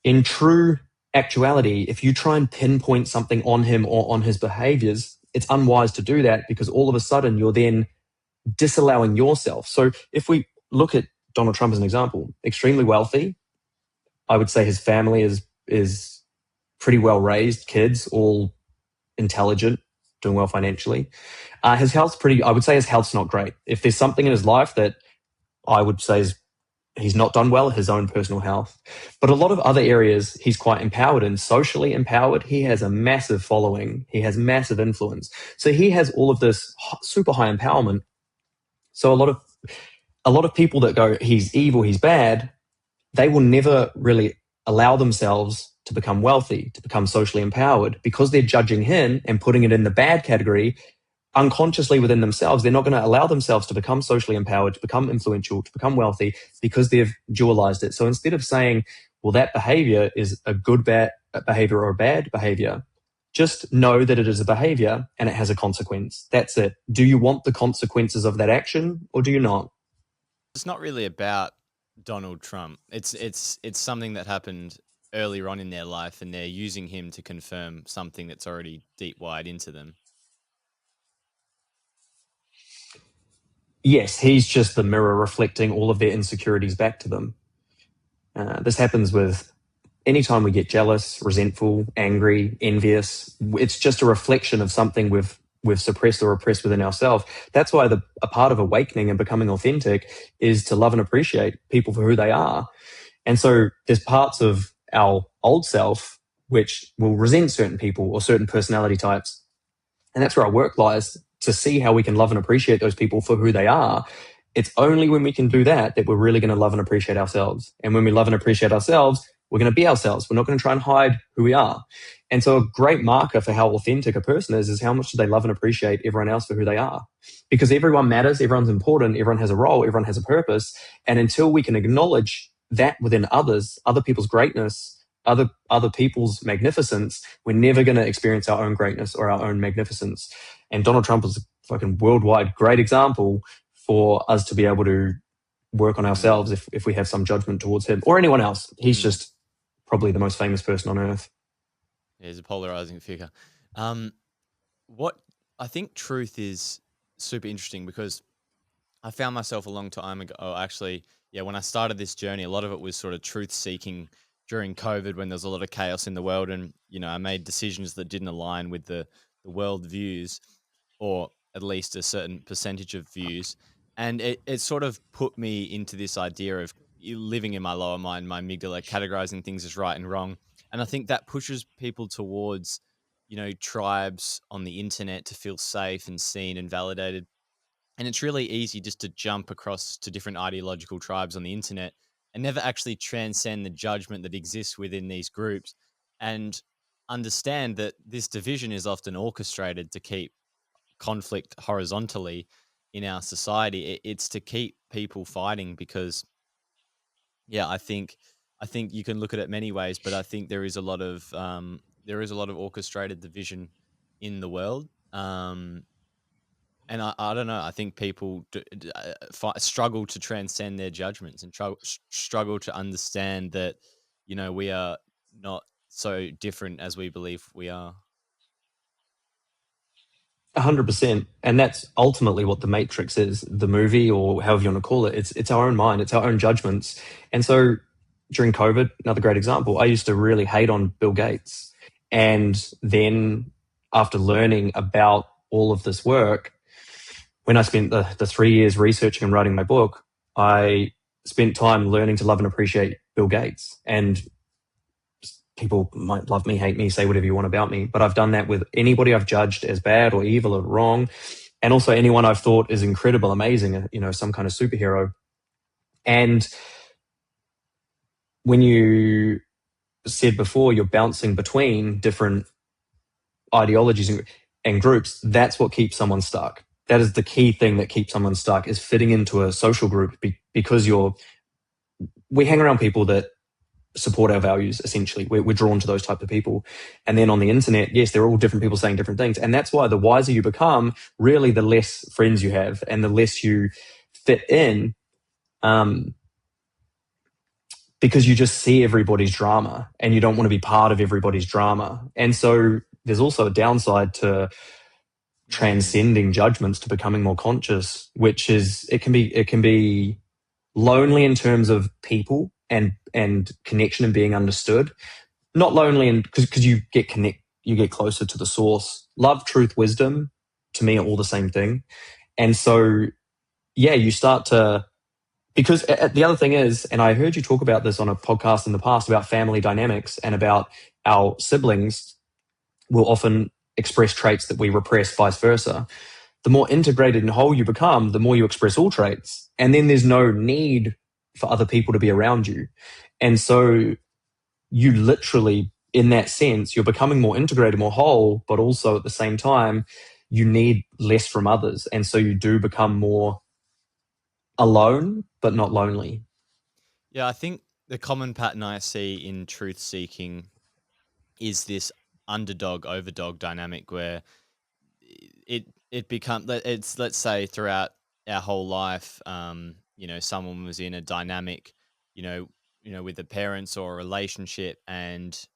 B: in true actuality, if you try and pinpoint something on him or on his behaviors, it's unwise to do that because all of a sudden you're then disallowing yourself. So if we look at Donald Trump as an example, extremely wealthy, I would say his family is pretty well raised, kids, all intelligent, doing well financially. His health's I would say his health's not great. If there's something in his life that I would say is he's not done well, his own personal health. But a lot of other areas he's quite empowered in, socially empowered. He has a massive following. He has massive influence. So he has all of this super high empowerment. So a lot of people that go, he's evil, he's bad, they will never really allow themselves to become wealthy, to become socially empowered, because they're judging him and putting it in the bad category unconsciously within themselves. They're not going to allow themselves to become socially empowered, to become influential, to become wealthy, because they've dualized it. So instead of saying, well, that behavior is a good behavior or a bad behavior, just know that it is a behavior and it has a consequence. That's it. Do you want the consequences of that action or do you not?
A: It's not really about Donald Trump. It's something that happened earlier on in their life, and they're using him to confirm something that's already deep wired into them.
B: Yes, he's just the mirror reflecting all of their insecurities back to them. This happens with anytime we get jealous, resentful, angry, envious. It's just a reflection of something we've suppressed or repressed within ourselves. That's why a part of awakening and becoming authentic is to love and appreciate people for who they are. And so there's parts of our old self which will resent certain people or certain personality types. And that's where our work lies, to see how we can love and appreciate those people for who they are. It's only when we can do that we're really going to love and appreciate ourselves. And when we love and appreciate ourselves, we're going to be ourselves. We're not going to try and hide who we are. And so a great marker for how authentic a person is how much do they love and appreciate everyone else for who they are. Because everyone matters, everyone's important, everyone has a role, everyone has a purpose. And until we can acknowledge that within others, other people's greatness, other people's magnificence, we're never going to experience our own greatness or our own magnificence. And Donald Trump is a fucking worldwide great example for us to be able to work on
A: Mm,
B: ourselves if we have some judgment towards him or anyone else. He's
A: mm.
B: just probably the most famous person on earth.
A: Yeah, he's a polarizing figure. Um, what I think truth is super interesting because I found myself a long time ago. Oh, actually, yeah, when I started this journey, a lot of it was sort of truth seeking during COVID when there was a lot of chaos in the world, and I made decisions that didn't align with the world views, or at least a certain percentage of views, and it sort of put me into this idea of living in my lower mind, my amygdala, categorizing things as right and wrong, and I think that pushes people towards tribes on the internet to feel safe and seen and validated, and it's really easy just to jump across to different ideological tribes on the internet and never actually transcend the judgment that exists within these groups and understand that this division is often orchestrated to keep conflict horizontally in our society. It's to keep people fighting because, yeah, I think you can look at it many ways, but I think there is a lot of orchestrated division in the world. And I don't know. I think people struggle to transcend their judgments and struggle to understand that we are not so different as we believe we are.
B: 100%. And that's ultimately what the Matrix is, the movie, or however you want to call it. It's our own mind, it's our own judgments. And so during COVID, another great example, I used to really hate on Bill Gates. And then after learning about all of this work, when I spent the 3 years researching and writing my book, I spent time learning to love and appreciate Bill Gates. And people might love me, hate me, say whatever you want about me, but I've done that with anybody I've judged as bad or evil or wrong, and also anyone I've thought is incredible, amazing, some kind of superhero. And when you said before, you're bouncing between different ideologies and groups, that's what keeps someone stuck. That is the key thing that keeps someone stuck, is fitting into a social group, because we hang around people that support our values. Essentially, we're drawn to those type of people. And then on the internet, yes, they're all different people saying different things, and that's why the wiser you become, really the less friends you have and the less you fit in, um, because you just see everybody's drama and you don't want to be part of everybody's drama. And so there's also a downside to
A: Mm.
B: transcending judgments, to becoming more conscious, which is it can be lonely in terms of people and connection and being understood. Not lonely, and because you get closer to the source. Love, truth, wisdom, to me, are all the same thing. And so, yeah, you start to, because the other thing is, and I heard you talk about this on a podcast in the past about family dynamics and about our siblings will often express traits that we repress, vice versa. The more integrated and whole you become, the more you express all traits, and then there's no need for other people to be around you. And so you literally, in that sense, you're becoming more integrated, more whole, but also at the same time, you need less from others. And so you do become more alone, but not lonely.
A: Yeah, I think the common pattern I see in truth seeking is this underdog overdog dynamic where it becomes, it's, let's say, throughout our whole life, someone was in a dynamic, you know with the parents or a relationship, and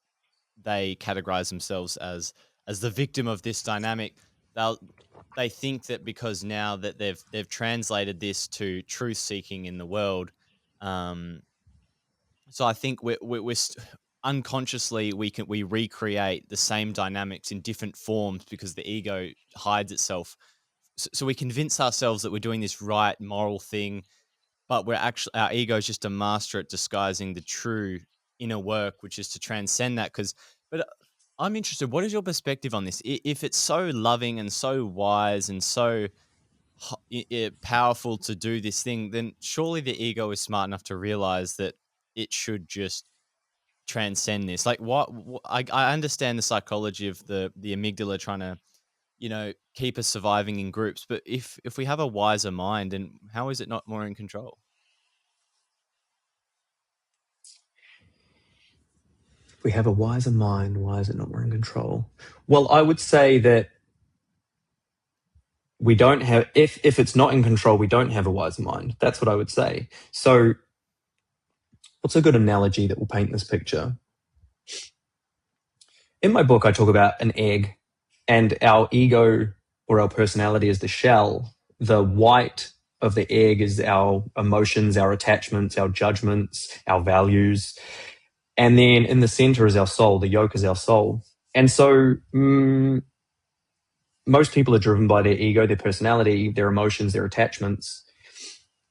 A: they categorize themselves as the victim of this dynamic. They'll they think that because now that they've translated this to truth seeking in the world, um so I think unconsciously we recreate the same dynamics in different forms because the ego hides itself. So we convince ourselves that we're doing this right moral thing, but we're actually, our ego is just a master at disguising the true inner work, which is to transcend that. But I'm interested. What is your perspective on this? If it's so loving and so wise and so powerful to do this thing, then surely the ego is smart enough to realize that it should just transcend this? Like, I understand the psychology of the amygdala trying to, keep us surviving in groups, but if we have a wiser mind, then how is it not more in control?
B: If we have a wiser mind, why is it not more in control? Well, I would say that we don't have, if it's not in control, we don't have a wiser mind. That's what I would say. So what's a good analogy that will paint this picture? In my book, I talk about an egg, and our ego or our personality is the shell. The white of the egg is our emotions, our attachments, our judgments, our values. And then in the center is our soul. The yolk is our soul. And so most people are driven by their ego, their personality, their emotions, their attachments.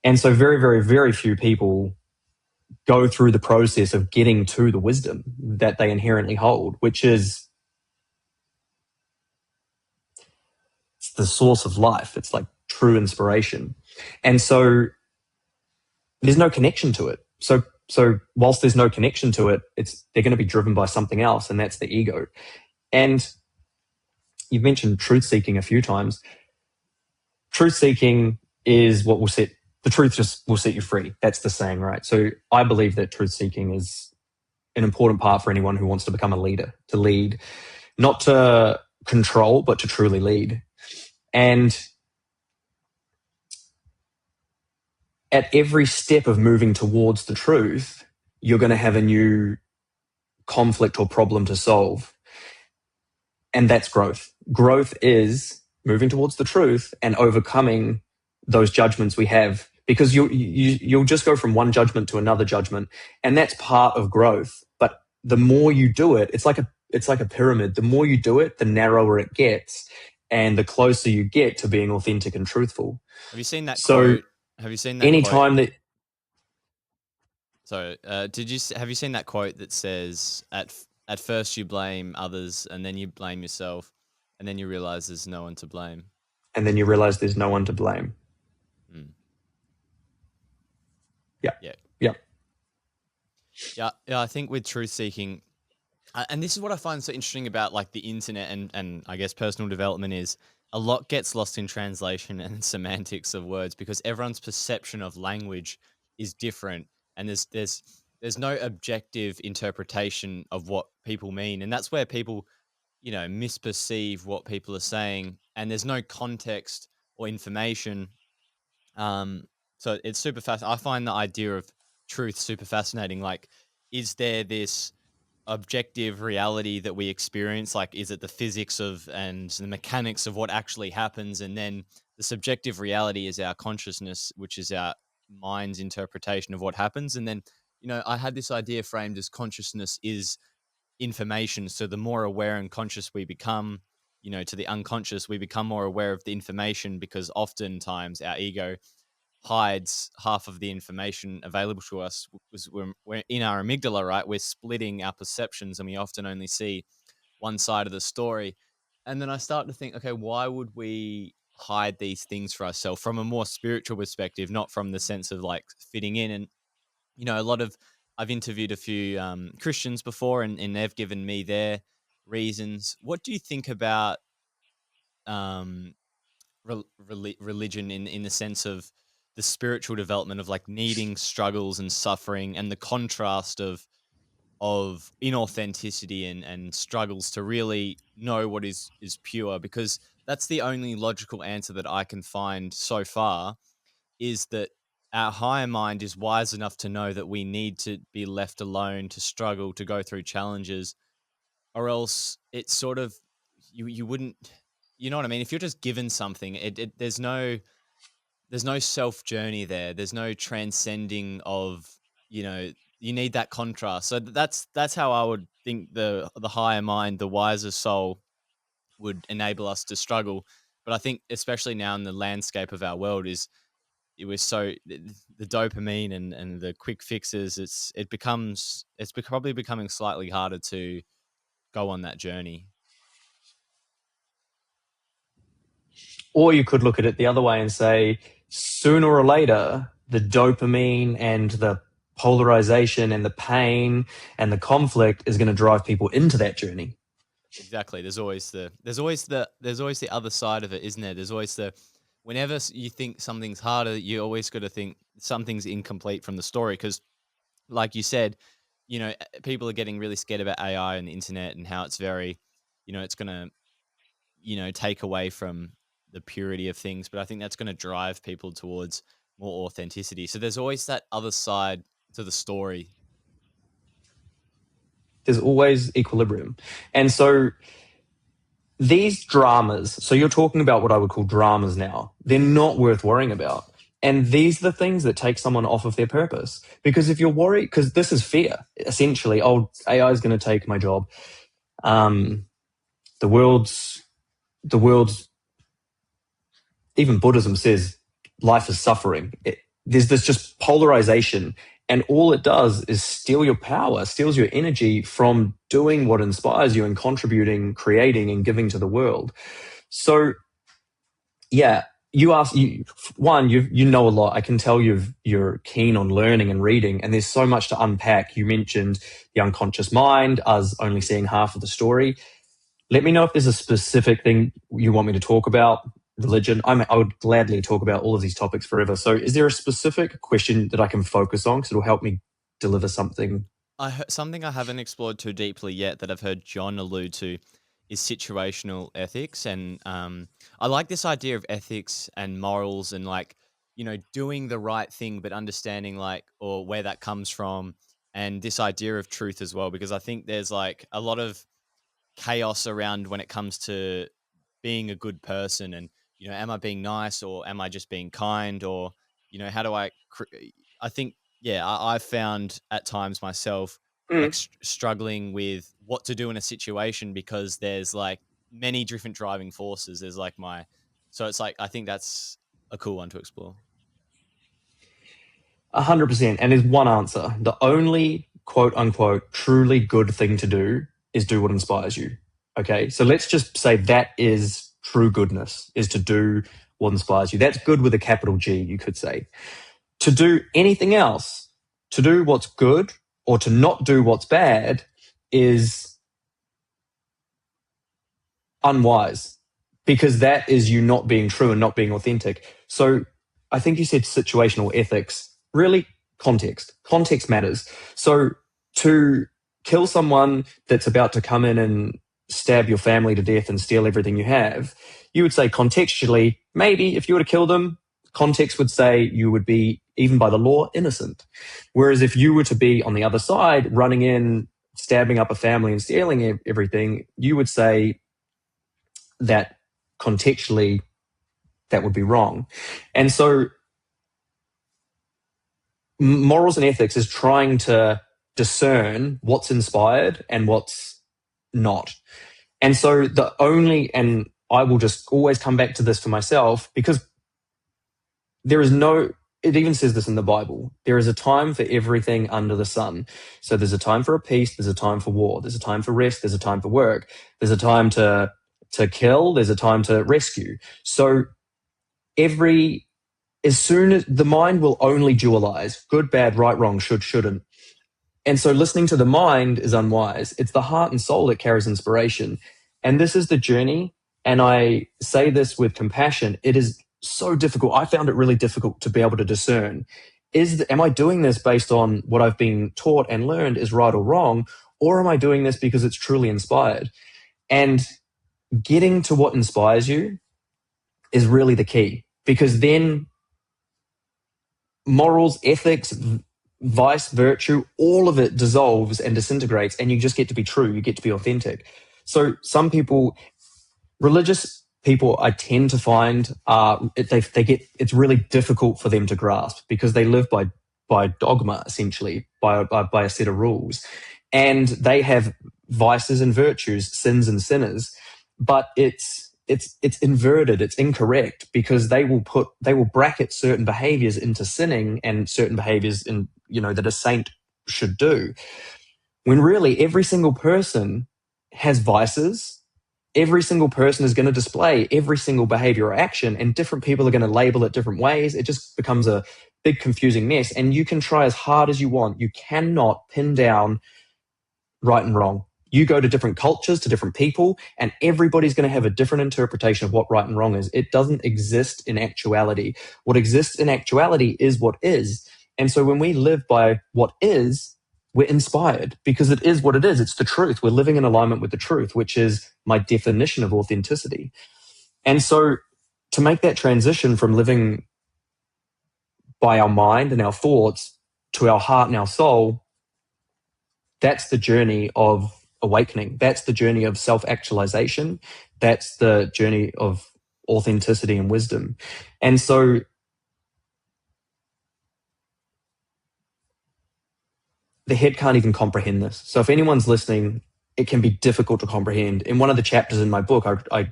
B: And so very, very, very few people go through the process of getting to the wisdom that they inherently hold, which is it's the source of life. It's like true inspiration. And so there's no connection to it. So whilst there's no connection to it, they're going to be driven by something else, and that's the ego. And you've mentioned truth seeking a few times. Truth seeking is what will set the truth just will set you free. That's the saying, right? So I believe that truth seeking is an important part for anyone who wants to become a leader, to lead, not to control, but to truly lead. And at every step of moving towards the truth, you're going to have a new conflict or problem to solve. And that's growth. Growth is moving towards the truth and overcoming those judgments we have, because you'll just go from one judgment to another judgment, and that's part of growth. But the more you do it, it's like a pyramid. The more you do it, the narrower it gets, and the closer you get to being authentic and truthful.
A: Have you seen that
B: So
A: quote? Have you seen that quote?
B: anytime that
A: So, have you seen that quote that says, at first you blame others, and then you blame yourself, and then you realize there's no one to blame."
B: and then you realize there's no one to blame.
A: Mm.
B: Yeah.
A: Yeah,
B: Yeah.
A: yeah, yeah. I think with truth seeking, and this is what I find so interesting about like the internet and I guess personal development is a lot gets lost in translation and semantics of words because everyone's perception of language is different, and there's no objective interpretation of what people mean, and that's where people misperceive what people are saying, and there's no context or information. So it's super fast. I find the idea of truth super fascinating. Like, is there this objective reality that we experience? Like, is it the physics of and the mechanics of what actually happens? And then the subjective reality is our consciousness, which is our mind's interpretation of what happens. And then, I had this idea framed as consciousness is information. So the more aware and conscious we become, to the unconscious, we become more aware of the information because oftentimes our ego hides half of the information available to us because we're in our amygdala, right? We're splitting our perceptions and we often only see one side of the story. And then I start to think, okay, why would we hide these things for ourselves from a more spiritual perspective, not from the sense of like fitting in? And, a lot of, I've interviewed a few Christians before and they've given me their reasons. What do you think about um, religion in the sense of the spiritual development of like needing struggles and suffering and the contrast of inauthenticity and struggles to really know what is pure, because that's the only logical answer that I can find so far, is that our higher mind is wise enough to know that we need to be left alone to struggle, to go through challenges, or else it's sort of you wouldn't, you know what I mean? If you're just given something, there's no self journey there. There's no transcending of, you need that contrast. So that's how I would think the higher mind, the wiser soul would enable us to struggle. But I think especially now in the landscape of our world is it was so the dopamine and the quick fixes, it's probably becoming slightly harder to go on that journey.
B: Or you could look at it the other way and say, sooner or later, the dopamine and the polarization and the pain and the conflict is going to drive people into that journey.
A: Exactly. There's always the other side of it, isn't there? There's always the whenever you think something's harder, you always got to think something's incomplete from the story because, like you said, people are getting really scared about AI and the internet and how it's very, it's gonna, take away from the purity of things. But I think that's going to drive people towards more authenticity. So there's always that other side to the story.
B: There's always equilibrium. And so these dramas, so you're talking about what I would call dramas now, they're not worth worrying about. And these are the things that take someone off of their purpose. Because if you're worried, because this is fear, essentially, oh, AI is going to take my job. Um, the world's, the world's, even Buddhism says life is suffering. There's this just polarization. And all it does is steal your power, steals your energy from doing what inspires you and contributing, creating, and giving to the world. So, yeah, you know a lot. I can tell you're keen on learning and reading, and there's so much to unpack. You mentioned the unconscious mind, us only seeing half of the story. Let me know if there's a specific thing you want me to talk about. Religion. I would gladly talk about all of these topics forever. So, is there a specific question that I can focus on? Because it'll help me deliver something.
A: Something I haven't explored too deeply yet that I've heard John allude to is situational ethics, and I like this idea of ethics and morals, and like doing the right thing, but understanding like or where that comes from, and this idea of truth as well, because I think there's like a lot of chaos around when it comes to being a good person and am I being nice or am I just being kind or how do I think yeah I've found at times myself like
B: Mm.
A: struggling with what to do in a situation because there's like many different driving forces. There's like my so it's like I think that's a cool one to explore.
B: 100%. And there's one answer. The only quote unquote truly good thing to do is do what inspires you. Okay. So let's just say that is true goodness, is to do what inspires you. That's good with a capital G, you could say. To do anything else, to do what's good or to not do what's bad is unwise because that is you not being true and not being authentic. So I think you said situational ethics. Really, context. Context matters. So to kill someone that's about to come in and stab your family to death and steal everything you have, you would say contextually, maybe if you were to kill them, context would say you would be, even by the law, innocent. Whereas if you were to be on the other side, running in, stabbing up a family and stealing everything, you would say that contextually that would be wrong. And so morals and ethics is trying to discern what's inspired and what's not. And so and I will just always come back to this for myself because there is no, it even says this in the Bible. There is a time for everything under the sun. So there's a time for a peace, there's a time for war, there's a time for rest, there's a time for work, there's a time to kill, there's a time to rescue. So as soon as the mind will only dualize good, bad, right, wrong, should, shouldn't. And so listening to the mind is unwise. It's the heart and soul that carries inspiration. And this is the journey. And I say this with compassion. It is so difficult. I found it really difficult to be able to discern. Am I doing this based on what I've been taught and learned is right or wrong? Or am I doing this because it's truly inspired? And getting to what inspires you is really the key, because then morals, ethics, vice, virtue, all of it dissolves and disintegrates, and you just get to be true. You get to be authentic. So some people, religious people, I tend to find it's really difficult for them to grasp because they live by dogma, essentially, by a set of rules, and they have vices and virtues, sins and sinners, but it's inverted, it's incorrect, because they will bracket certain behaviors into sinning and certain behaviors in that a saint should do, when really every single person has vices every single person is going to display every single behavior or action, and different people are going to label it different ways. It just becomes a big confusing mess. And you can try as hard as you want. You cannot pin down right and wrong. You go to different cultures, to different people, and everybody's going to have a different interpretation of what right and wrong is. It doesn't exist in actuality. What exists in actuality is what is. And so when we live by what is, we're inspired because it is what it is. It's the truth. We're living in alignment with the truth, which is my definition of authenticity. And so to make that transition from living by our mind and our thoughts to our heart and our soul, that's the journey of awakening. That's the journey of self-actualization. That's the journey of authenticity and wisdom. And so the head can't even comprehend this. So if anyone's listening, it can be difficult to comprehend. In one of the chapters in my book,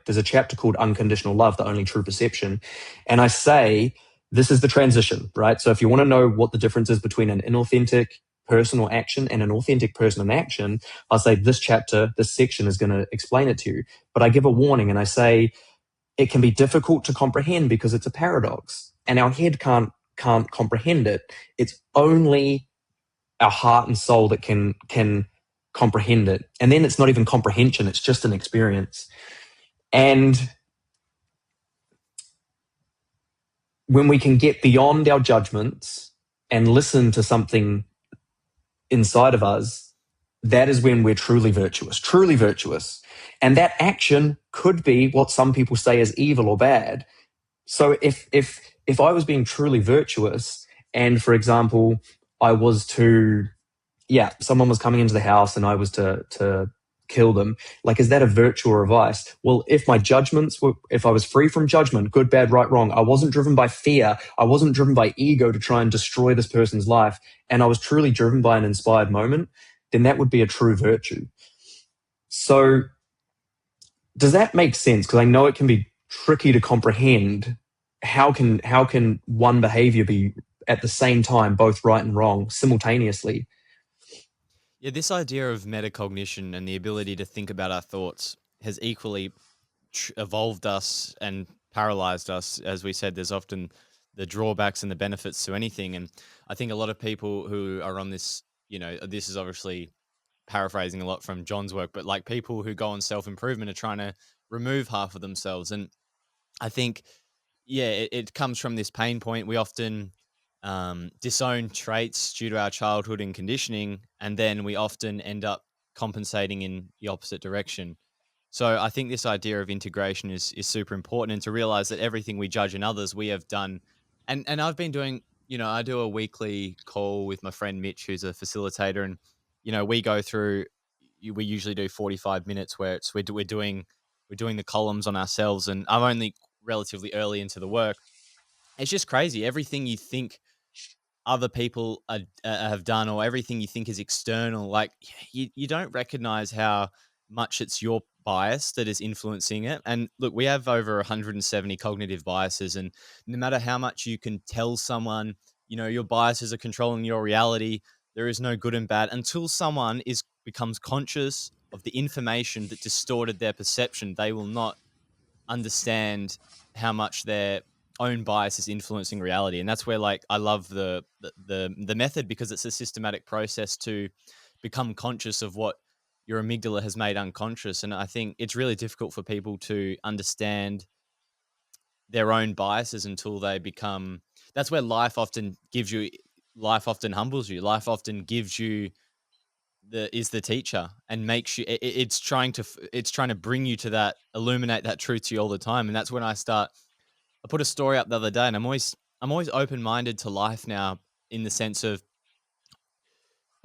B: there's a chapter called Unconditional Love, the Only True Perception. And I say, this is the transition, right? So if you want to know what the difference is between an inauthentic personal action and an authentic personal action, I'll say this chapter, this section is going to explain it to you. But I give a warning and I say, it can be difficult to comprehend because it's a paradox and our head can't comprehend it. It's only our heart and soul that can comprehend it. And then it's not even comprehension, it's just an experience. And when we can get beyond our judgments and listen to something inside of us, that is when we're truly virtuous, truly virtuous. And that action could be what some people say is evil or bad. So if I was being truly virtuous and, for example, I was to, someone was coming into the house and I was to kill them, like, is that a virtue or a vice? Well, if my judgments were, if I was free from judgment, good, bad, right, wrong, I wasn't driven by fear, I wasn't driven by ego to try and destroy this person's life, and I was truly driven by an inspired moment, then that would be a true virtue. So does that make sense? Because I know it can be tricky to comprehend. How can one behavior be at the same time both right and wrong simultaneously?
A: Yeah, this idea of metacognition and the ability to think about our thoughts has equally evolved us and paralyzed us. As we said, there's often the drawbacks and the benefits to anything. And I think a lot of people who are on this, this is obviously paraphrasing a lot from John's work, but like people who go on self improvement are trying to remove half of themselves. And I think, yeah, it comes from this pain point. We often disown traits due to our childhood and conditioning, and then we often end up compensating in the opposite direction. So I think this idea of integration is super important, and to realize that everything we judge in others we have done. And I've been doing, I do a weekly call with my friend Mitch, who's a facilitator, and we go through. We usually do 45 minutes where we're doing the columns on ourselves, and I'm only relatively early into the work. It's just crazy. Everything you think other people have done, or everything you think is external, like you don't recognize how much it's your bias that is influencing it. And look, we have over 170 cognitive biases, and no matter how much you can tell someone, your biases are controlling your reality, there is no good and bad until someone is becomes conscious of the information that distorted their perception. They will not understand how much their own bias is influencing reality. And that's where, like, I love the method, because it's a systematic process to become conscious of what your amygdala has made unconscious. And I think it's really difficult for people to understand their own biases until they become, that's where life often humbles you, life often gives you the teacher, and makes you it's trying to bring you to that, illuminate that truth to you all the time. And that's when I put a story up the other day, and I'm always open-minded to life now, in the sense of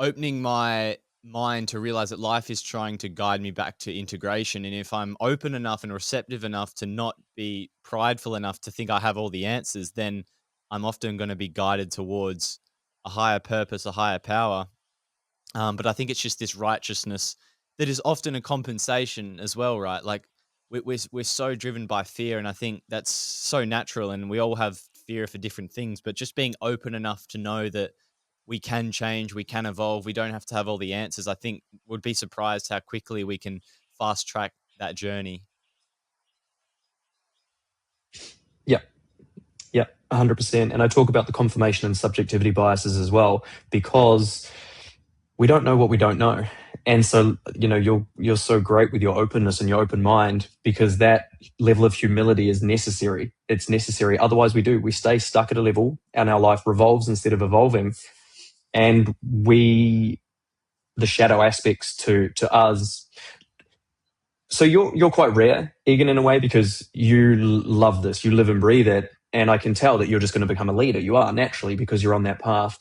A: opening my mind to realize that life is trying to guide me back to integration. And if I'm open enough and receptive enough to not be prideful enough to think I have all the answers, then I'm often going to be guided towards a higher purpose, a higher power. But I think it's just this righteousness that is often a compensation as well, right? Like we're so driven by fear, and I think that's so natural, and we all have fear for different things. But just being open enough to know that we can change, we can evolve, we don't have to have all the answers. I think would be surprised how quickly we can fast track that journey.
B: Yeah, yeah, 100%. And I talk about the confirmation and subjectivity biases as well, because we don't know what we don't know. And so, you're so great with your openness and your open mind, because that level of humility is necessary. It's necessary. Otherwise, we stay stuck at a level and our life revolves instead of evolving. And the shadow aspects to us. So you're quite rare, Egan, in a way, because you love this, you live and breathe it, and I can tell that you're just going to become a leader. You are naturally, because you're on that path.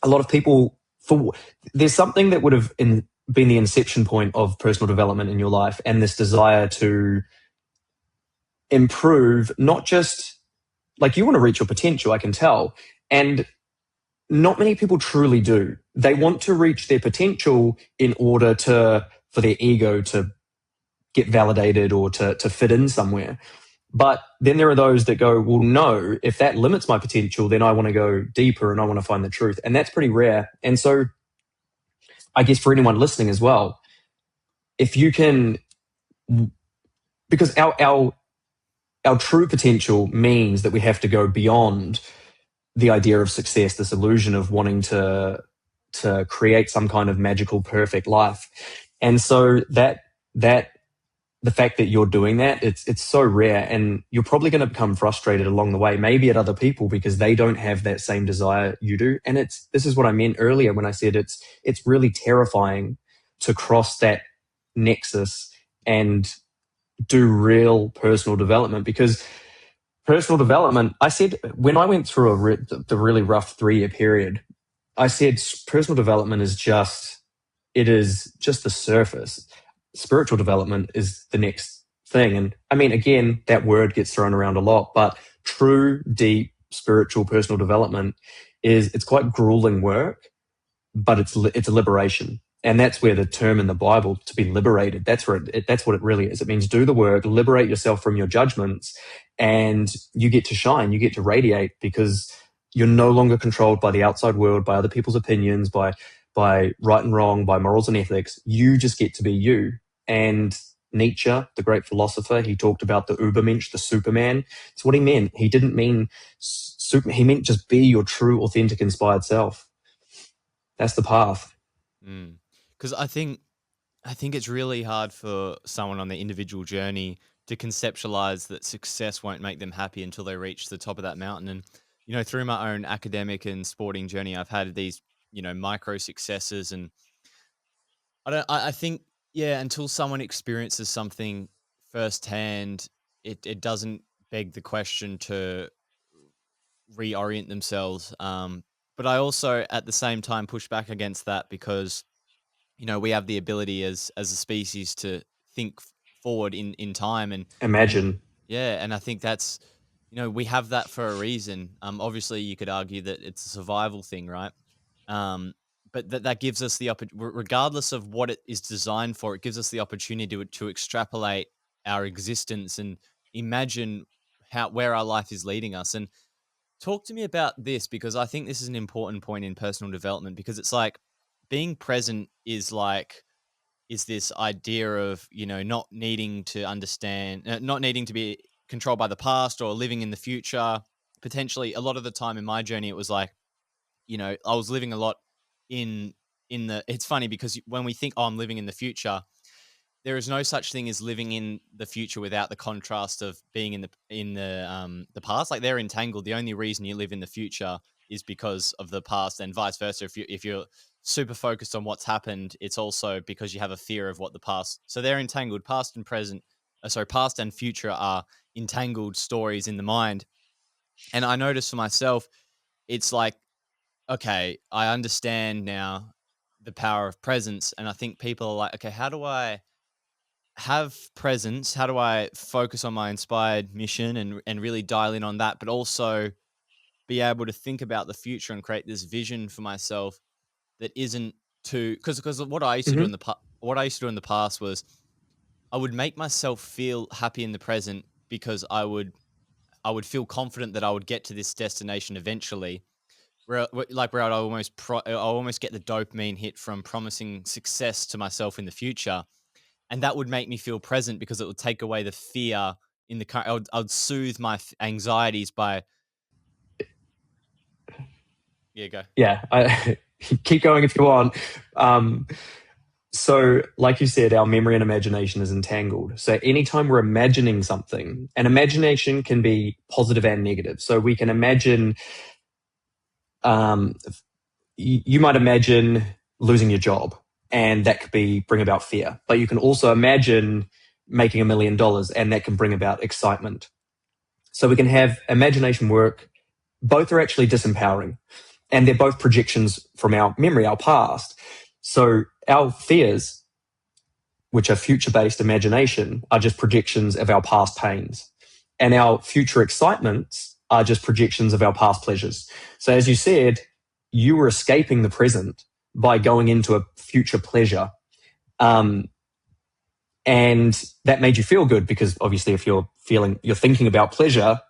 B: A lot of people, for there's something that would have been the inception point of personal development in your life, and this desire to improve, not just like you want to reach your potential, I can tell, and not many people truly do. They want to reach their potential in order for their ego to get validated or to fit in somewhere. But then there are those that go, well, no, if that limits my potential, then I want to go deeper and I want to find the truth. And that's pretty rare. And so I guess for anyone listening as well, if you can, because our true potential means that we have to go beyond the idea of success, this illusion of wanting to create some kind of magical, perfect life. And so that the fact that you're doing that, it's so rare, and you're probably going to become frustrated along the way, maybe at other people, because they don't have that same desire you do. And this is what I meant earlier when I said it's really terrifying to cross that nexus and do real personal development, because personal development, I said, when I went through the really rough 3-year period, I said personal development it is just the surface. Spiritual development is the next thing. And I mean, again, that word gets thrown around a lot, but true, deep spiritual personal development it's quite grueling work, but it's a liberation. And that's where the term in the Bible, to be liberated, that's what it really is. It means do the work, liberate yourself from your judgments, and you get to shine, you get to radiate, because you're no longer controlled by the outside world, by other people's opinions, by right and wrong, by morals and ethics. You just get to be you. And Nietzsche, the great philosopher, he talked about the Übermensch, the Superman. It's what he meant. He didn't mean super. He meant just be your true, authentic, inspired self. That's the path.
A: Because I think it's really hard for someone on their individual journey to conceptualize that success won't make them happy until they reach the top of that mountain. And through my own academic and sporting journey, I've had these micro successes, and I think, yeah, until someone experiences something firsthand, it doesn't beg the question to reorient themselves. But I also, at the same time, push back against that, because we have the ability as a species to think forward in time, and
B: Imagine.
A: yeah, and I think that's we have that for a reason. Obviously, you could argue that it's a survival thing, right? Um, but that gives us the regardless of what it is designed for, it gives us the opportunity to extrapolate our existence and imagine where our life is leading us. And talk to me about this, because I think this is an important point in personal development, because it's like being present is this idea of, not needing to understand, not needing to be controlled by the past or living in the future. Potentially, a lot of the time in my journey, it was like, I was living a lot in it's funny because when we think, oh, I'm living in the future, there is no such thing as living in the future without the contrast of being in the past. Like, they're entangled. The only reason you live in the future is because of the past, and vice versa. If you're super focused on what's happened, it's also because you have a fear of what the past. So they're entangled. Past and present, sorry, past and future are entangled stories in the mind. And I notice for myself, it's like, okay, I understand now the power of presence, and I think people are like, okay, how do I have presence? How do I focus on my inspired mission and really dial in on that, but also be able to think about the future and create this vision for myself that isn't too, because what I used to do
B: Hmm.
A: in what I used to do in the past was I would make myself feel happy in the present, because I would feel confident that I would get to this destination eventually. Where I almost get the dopamine hit from promising success to myself in the future, and that would make me feel present because it would take away the fear in the current. I would soothe my anxieties by yeah, go.
B: Yeah, I keep going if you want. Um, so, like you said, our memory and imagination is entangled. So, anytime we're imagining something, and imagination can be positive and negative. So, we can imagine, um, you might imagine losing your job, and that could bring about fear. But you can also imagine making $1 million, and that can bring about excitement. So, we can have imagination work. Both are actually disempowering, and they're both projections from our memory, our past. So our fears, which are future-based imagination, are just projections of our past pains. And our future excitements are just projections of our past pleasures. So as you said, you were escaping the present by going into a future pleasure. Um, and that made you feel good because obviously if you're thinking about pleasure,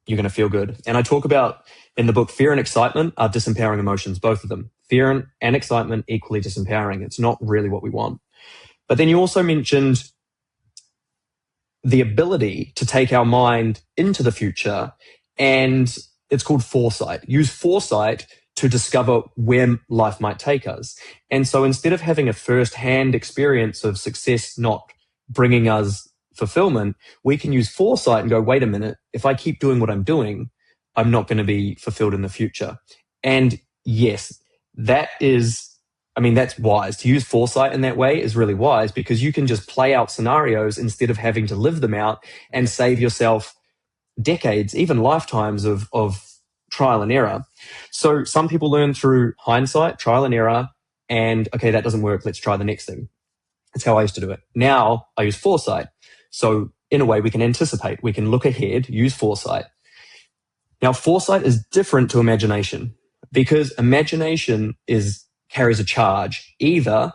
B: you're going to feel good. And I talk about in the book, fear and excitement are disempowering emotions, both of them. Fear and excitement equally disempowering. It's not really what we want. But then you also mentioned the ability to take our mind into the future, and it's called foresight. Use foresight to discover where life might take us. And so instead of having a first-hand experience of success not bringing us fulfillment, we can use foresight and go, wait a minute, if I keep doing what I'm doing, I'm not going to be fulfilled in the future. And yes, that's wise. To use foresight in that way is really wise because you can just play out scenarios instead of having to live them out and
A: Yeah.
B: save yourself decades, even lifetimes of trial and error. So some people learn through hindsight, trial and error, and okay, that doesn't work. Let's try the next thing. That's how I used to do it. Now I use foresight. So in a way, we can anticipate, we can look ahead, use foresight. Now, foresight is different to imagination because imagination carries a charge. Either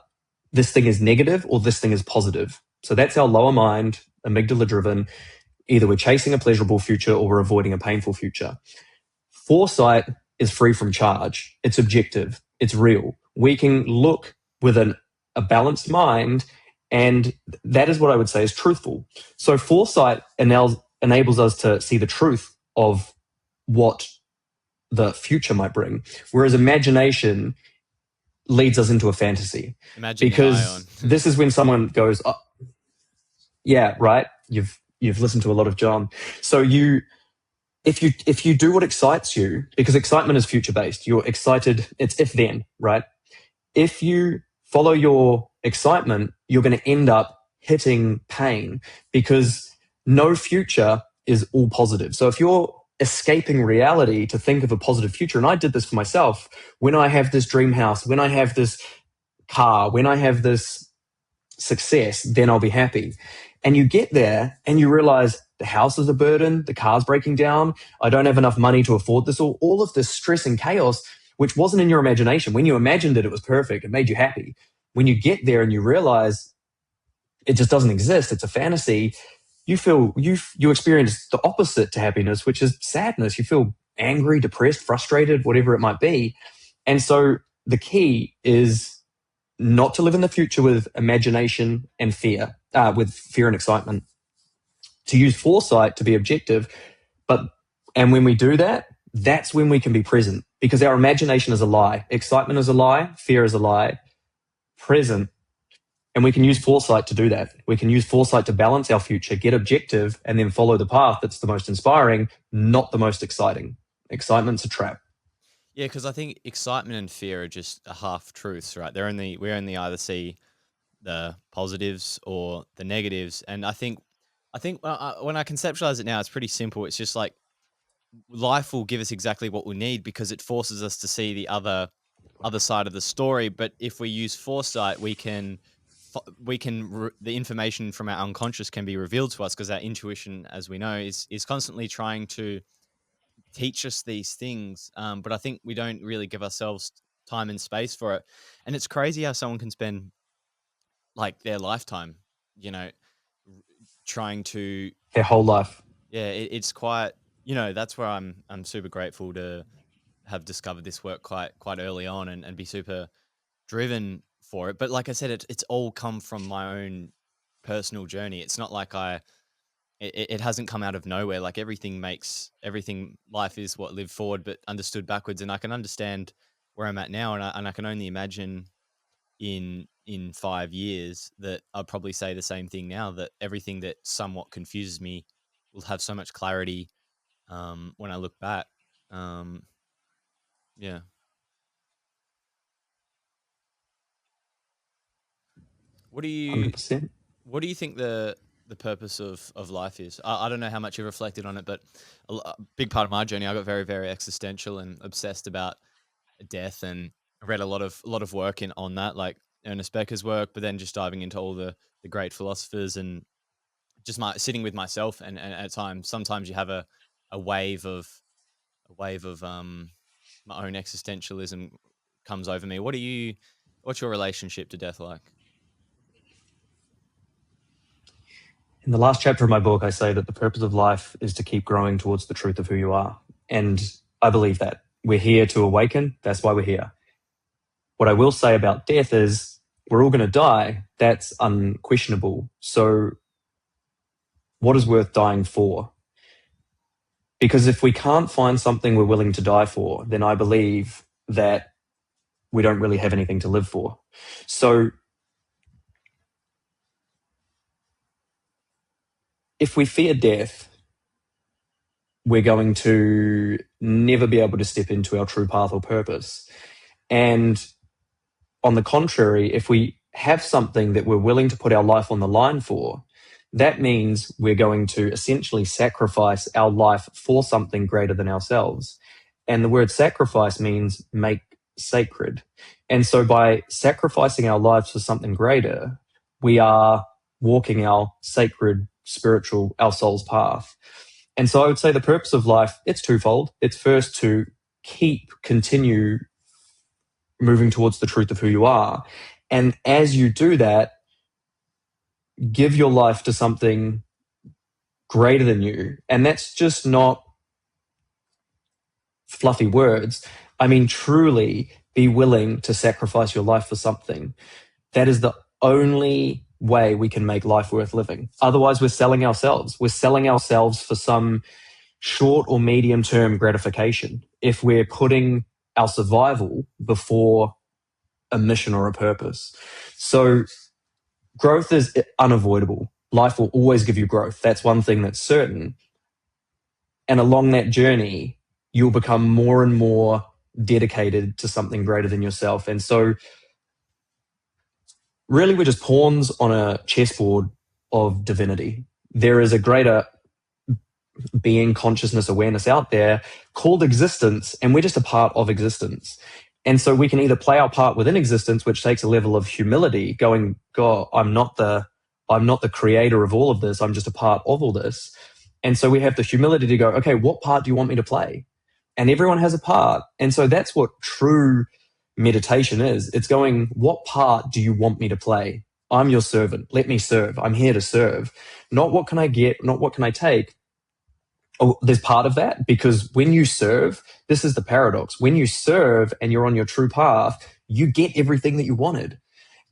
B: this thing is negative or this thing is positive. So that's our lower mind, amygdala driven. Either we're chasing a pleasurable future or we're avoiding a painful future. Foresight is free from charge. It's objective. It's real. We can look with a balanced mind, and that is what I would say is truthful. So foresight enables us to see the truth of what the future might bring, whereas imagination leads us into a fantasy.
A: Imagining Ion.
B: Because this is when someone goes, oh, yeah, right. You've listened to a lot of John. So if you do what excites you, because excitement is future based, you're excited. It's if then, right? If you follow your excitement, you're going to end up hitting pain because no future is all positive. So if you're escaping reality to think of a positive future, and I did this for myself, when I have this dream house, when I have this car, when I have this success, then I'll be happy. And you get there and you realize the house is a burden, the car's breaking down, I don't have enough money to afford this, all of this stress and chaos, which wasn't in your imagination. When you imagined it, it was perfect, it made you happy. When you get there and you realize it just doesn't exist, it's a fantasy, you experience the opposite to happiness, which is sadness. You feel angry, depressed, frustrated, whatever it might be. And so the key is not to live in the future with imagination and fear, with fear and excitement, to use foresight to be objective. And when we do that, that's when we can be present because our imagination is a lie. Excitement is a lie. Fear is a lie. Present. And we can use foresight to do that. We can use foresight to balance our future, get objective, and then follow the path that's the most inspiring, not the most exciting. Excitement's a trap.
A: Yeah, because I think excitement and fear are just a half truths, right? We only either see the positives or the negatives, and I think when I conceptualize it now, it's pretty simple. It's just like life will give us exactly what we need because it forces us to see the other side of the story. But if we use foresight, the information from our unconscious can be revealed to us because our intuition, as we know, is constantly trying to teach us these things. But I think we don't really give ourselves time and space for it. And it's crazy how someone can spend like their lifetime, you know, trying to,
B: Their whole life.
A: yeah, it's quite, that's where I'm super grateful to have discovered this work quite early on and be super driven for it. But like I said, it's all come from my own. personal journey. It's not like it hasn't come out of nowhere. Like everything life is what lived forward, but understood backwards. And I can understand where I'm at now, and I can only imagine in 5 years that I'll probably say the same thing now. That everything that somewhat confuses me will have so much clarity when I look back. Um, yeah. What do you
B: 100%.
A: What do you think the purpose of life is? I don't know how much you've reflected on it, but a big part of my journey, I got very, very existential and obsessed about death, and I read a lot of work in on that, like Ernest Becker's work, but then just diving into all the great philosophers, and just my sitting with myself, and at times, sometimes you have a wave of a wave of my own existentialism comes over me. What's your relationship to death like?
B: In the last chapter of my book, I say that the purpose of life is to keep growing towards the truth of who you are. And I believe that. We're here to awaken. That's why we're here. What I will say about death is we're all going to die. That's unquestionable. So, what is worth dying for? Because if we can't find something we're willing to die for, then I believe that we don't really have anything to live for. So, if we fear death, we're going to never be able to step into our true path or purpose. And on the contrary, if we have something that we're willing to put our life on the line for, that means we're going to essentially sacrifice our life for something greater than ourselves. And the word sacrifice means make sacred. And so by sacrificing our lives for something greater, we are walking our sacred, spiritual, our soul's path. And so I would say the purpose of life, it's twofold. It's first to continue moving towards the truth of who you are. And as you do that, give your life to something greater than you. And that's just not fluffy words. I mean, truly be willing to sacrifice your life for something. That is the only way we can make life worth living. Otherwise, we're selling ourselves. We're selling ourselves for some short or medium term gratification if we're putting our survival before a mission or a purpose. So growth is unavoidable. Life will always give you growth. That's one thing that's certain. And along that journey, you'll become more and more dedicated to something greater than yourself. And so, really, we're just pawns on a chessboard of divinity. There is a greater being, consciousness, awareness out there called existence, and we're just a part of existence. And so we can either play our part within existence, which takes a level of humility, going, God, I'm not the creator of all of this. I'm just a part of all this. And so we have the humility to go, okay, what part do you want me to play? And everyone has a part. And so that's what true meditation is. It's going, what part do you want me to play? I'm your servant. Let me serve. I'm here to serve. Not what can I get, not what can I take. Oh, there's part of that because when you serve, this is the paradox. When you serve and you're on your true path, you get everything that you wanted.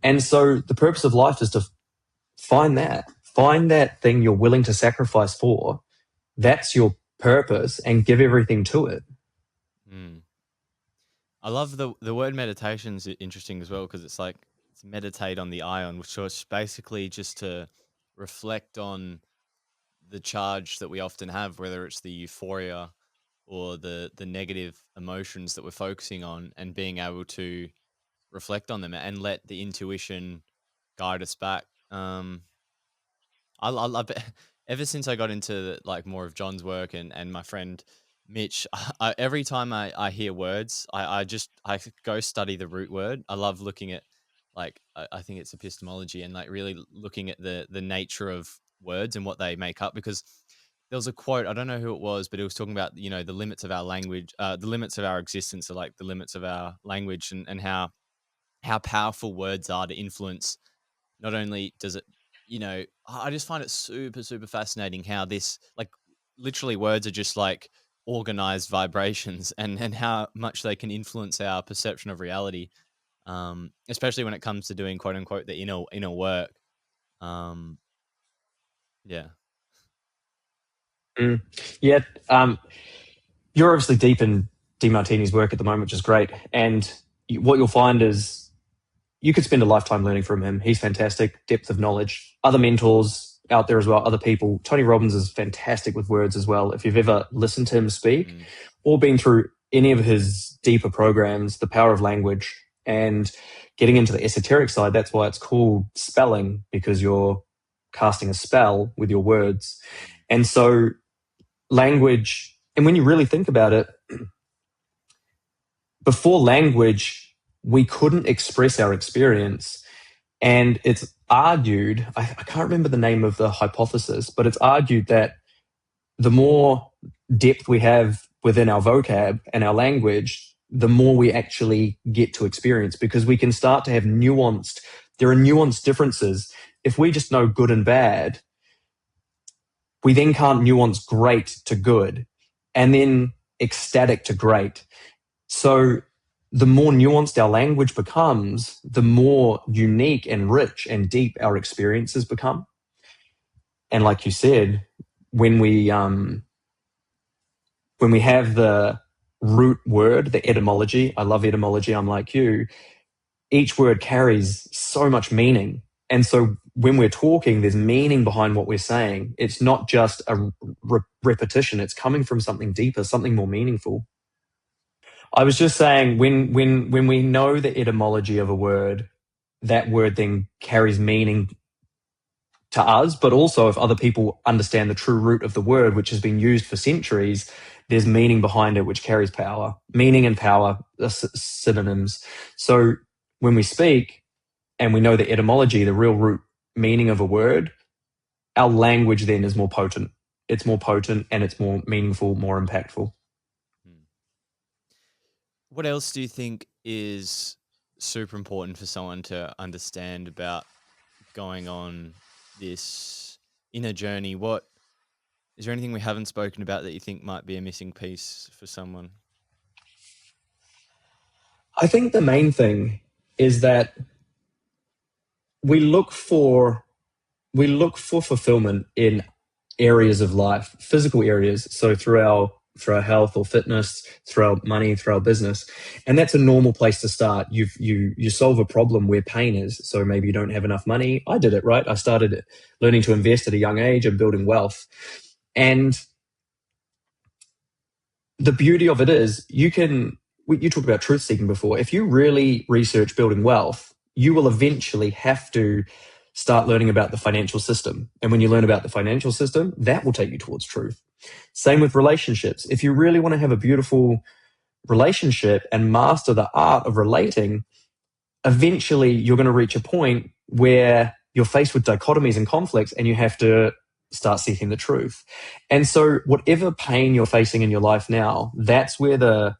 B: And so the purpose of life is to find that thing you're willing to sacrifice for. That's your purpose and give everything to it.
A: Mm. I love the word meditation's interesting as well, because it's meditate on the ion, which is basically just to reflect on the charge that we often have, whether it's the euphoria or the negative emotions that we're focusing on, and being able to reflect on them and let the intuition guide us back. I love it. Ever since I got into like more of John's work and my friend Mitch, every time I hear words, I go study the root word. I love looking at like I think it's epistemology, and like really looking at the nature of words and what they make up, because there was a quote, I don't know who it was, but it was talking about, the limits of our language, the limits of our existence are like the limits of our language, and how powerful words are to influence. Not only does it, I just find it super, super fascinating how this, like, literally words are just like organized vibrations, and how much they can influence our perception of reality, especially when it comes to doing quote unquote the inner work. Um, yeah.
B: Mm. Yeah. You're obviously deep in DeMartini's work at the moment, which is great. And what you'll find is you could spend a lifetime learning from him. He's fantastic, depth of knowledge. Other mentors out there as well, other people. Tony Robbins is fantastic with words as well. If you've ever listened to him speak
A: Mm,
B: or been through any of his deeper programs, The Power of Language, and getting into the esoteric side, that's why it's called spelling, because you're casting a spell with your words.
A: mm,
B: And so language, and when you really think about it, before language, we couldn't express our experience. And it's argued, I can't remember the name of the hypothesis, but it's argued that the more depth we have within our vocab and our language, the more we actually get to experience, because we can start to have there are nuanced differences. If we just know good and bad, we then can't nuance great to good and then ecstatic to great. So the more nuanced our language becomes, the more unique and rich and deep our experiences become. And like you said, when we have the root word, the etymology, I love etymology, I'm like you, each word carries so much meaning. And so when we're talking, there's meaning behind what we're saying. It's not just a repetition, it's coming from something deeper, something more meaningful. I was just saying, when we know the etymology of a word, that word then carries meaning to us, but also if other people understand the true root of the word, which has been used for centuries, there's meaning behind it, which carries power. Meaning and power are synonyms. So when we speak and we know the etymology, the real root meaning of a word, our language then is more potent. It's more potent and it's more meaningful, more impactful.
A: mm. What else do you think is super important for someone to understand about going on this inner journey? What is there anything we haven't spoken about that you think might be a missing piece for someone?
B: I think the main thing is that we look for fulfillment in areas of life, physical areas. So through our health or fitness, through our money, through our business, and that's a normal place to start. You solve a problem where pain is. So maybe you don't have enough money. I did it right. I started learning to invest at a young age and building wealth, and the beauty of it is you talked about truth seeking before. If you really research building wealth, you will eventually have to start learning about the financial system. And when you learn about the financial system, that will take you towards truth. Same with relationships. If you really want to have a beautiful relationship and master the art of relating, eventually you're going to reach a point where you're faced with dichotomies and conflicts and you have to start seeking the truth. And so whatever pain you're facing in your life now, that's the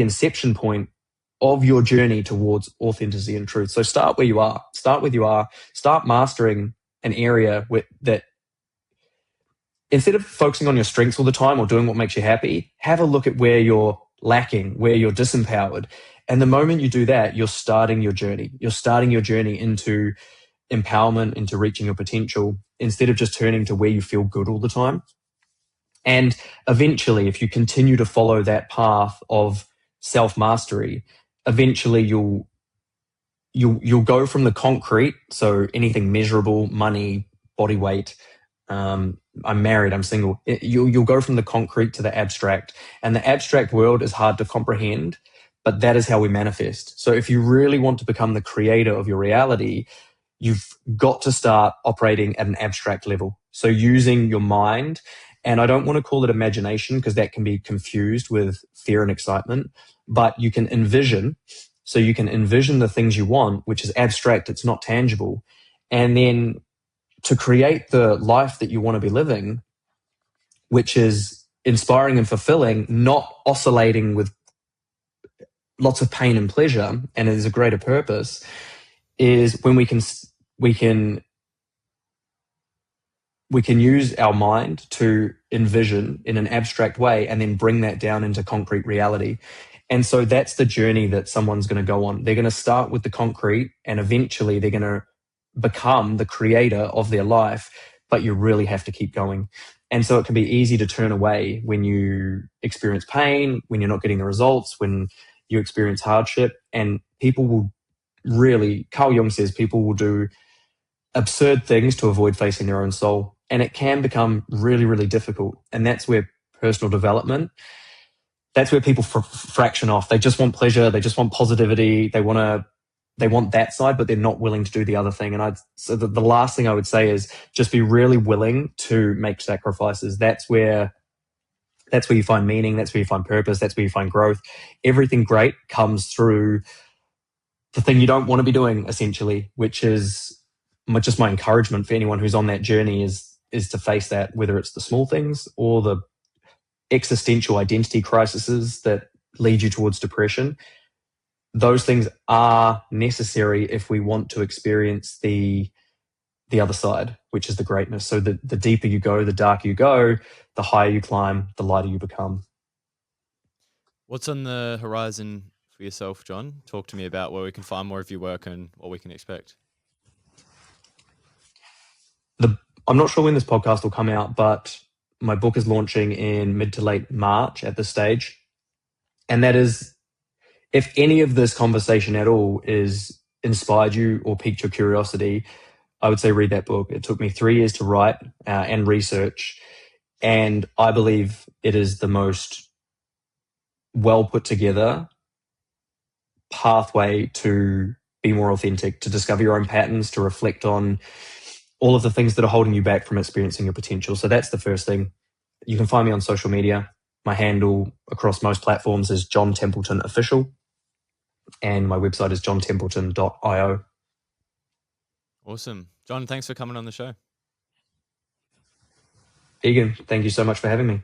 B: inception point of your journey towards authenticity and truth. So start where you are. Start where you are. Start mastering an area that instead of focusing on your strengths all the time or doing what makes you happy, have a look at where you're lacking, where you're disempowered. And the moment you do that, you're starting your journey. You're starting your journey into empowerment, into reaching your potential, instead of just turning to where you feel good all the time. And eventually, if you continue to follow that path of self mastery, eventually you'll go from the concrete, so anything measurable, money, body weight. I'm married, I'm single. You'll go from the concrete to the abstract, and the abstract world is hard to comprehend, but that is how we manifest. So if you really want to become the creator of your reality, you've got to start operating at an abstract level. So using your mind, and I don't want to call it imagination because that can be confused with fear and excitement, but you can envision. So you can envision the things you want, which is abstract, it's not tangible. And then to create the life that you want to be living, which is inspiring and fulfilling, not oscillating with lots of pain and pleasure, and there's a greater purpose, is when we can use our mind to envision in an abstract way and then bring that down into concrete reality. And so that's the journey that someone's going to go on. They're going to start with the concrete and eventually they're going to become the creator of their life, but you really have to keep going. And so it can be easy to turn away when you experience pain, when you're not getting the results, when you experience hardship. And people will really, Carl Jung says, people will do absurd things to avoid facing their own soul. And it can become really, really difficult. And that's where personal development, that's where people fraction off. They just want pleasure. They just want positivity. They want that side, but they're not willing to do the other thing. And so the last thing I would say is just be really willing to make sacrifices. That's where you find meaning. That's where you find purpose. That's where you find growth. Everything great comes through the thing you don't want to be doing, essentially, which is just my encouragement for anyone who's on that journey is to face that, whether it's the small things or the existential identity crises that lead you towards depression. Those things are necessary if we want to experience the other side, which is the greatness. So the deeper you go, the darker you go, the higher you climb, the lighter you become.
A: What's on the horizon for yourself, John? Talk to me about where we can find more of your work and what we can expect.
B: I'm not sure when this podcast will come out, but my book is launching in mid to late March at this stage. And that is, if any of this conversation at all is inspired you or piqued your curiosity, I would say read that book. It took me 3 years to write and research. And I believe it is the most well put together pathway to be more authentic, to discover your own patterns, to reflect on all of the things that are holding you back from experiencing your potential. So that's the first thing. You can find me on social media. My handle across most platforms is John Templeton Official, and my website is johntempleton.io.
A: Awesome. John, thanks for coming on the show.
B: Egan, thank you so much for having me.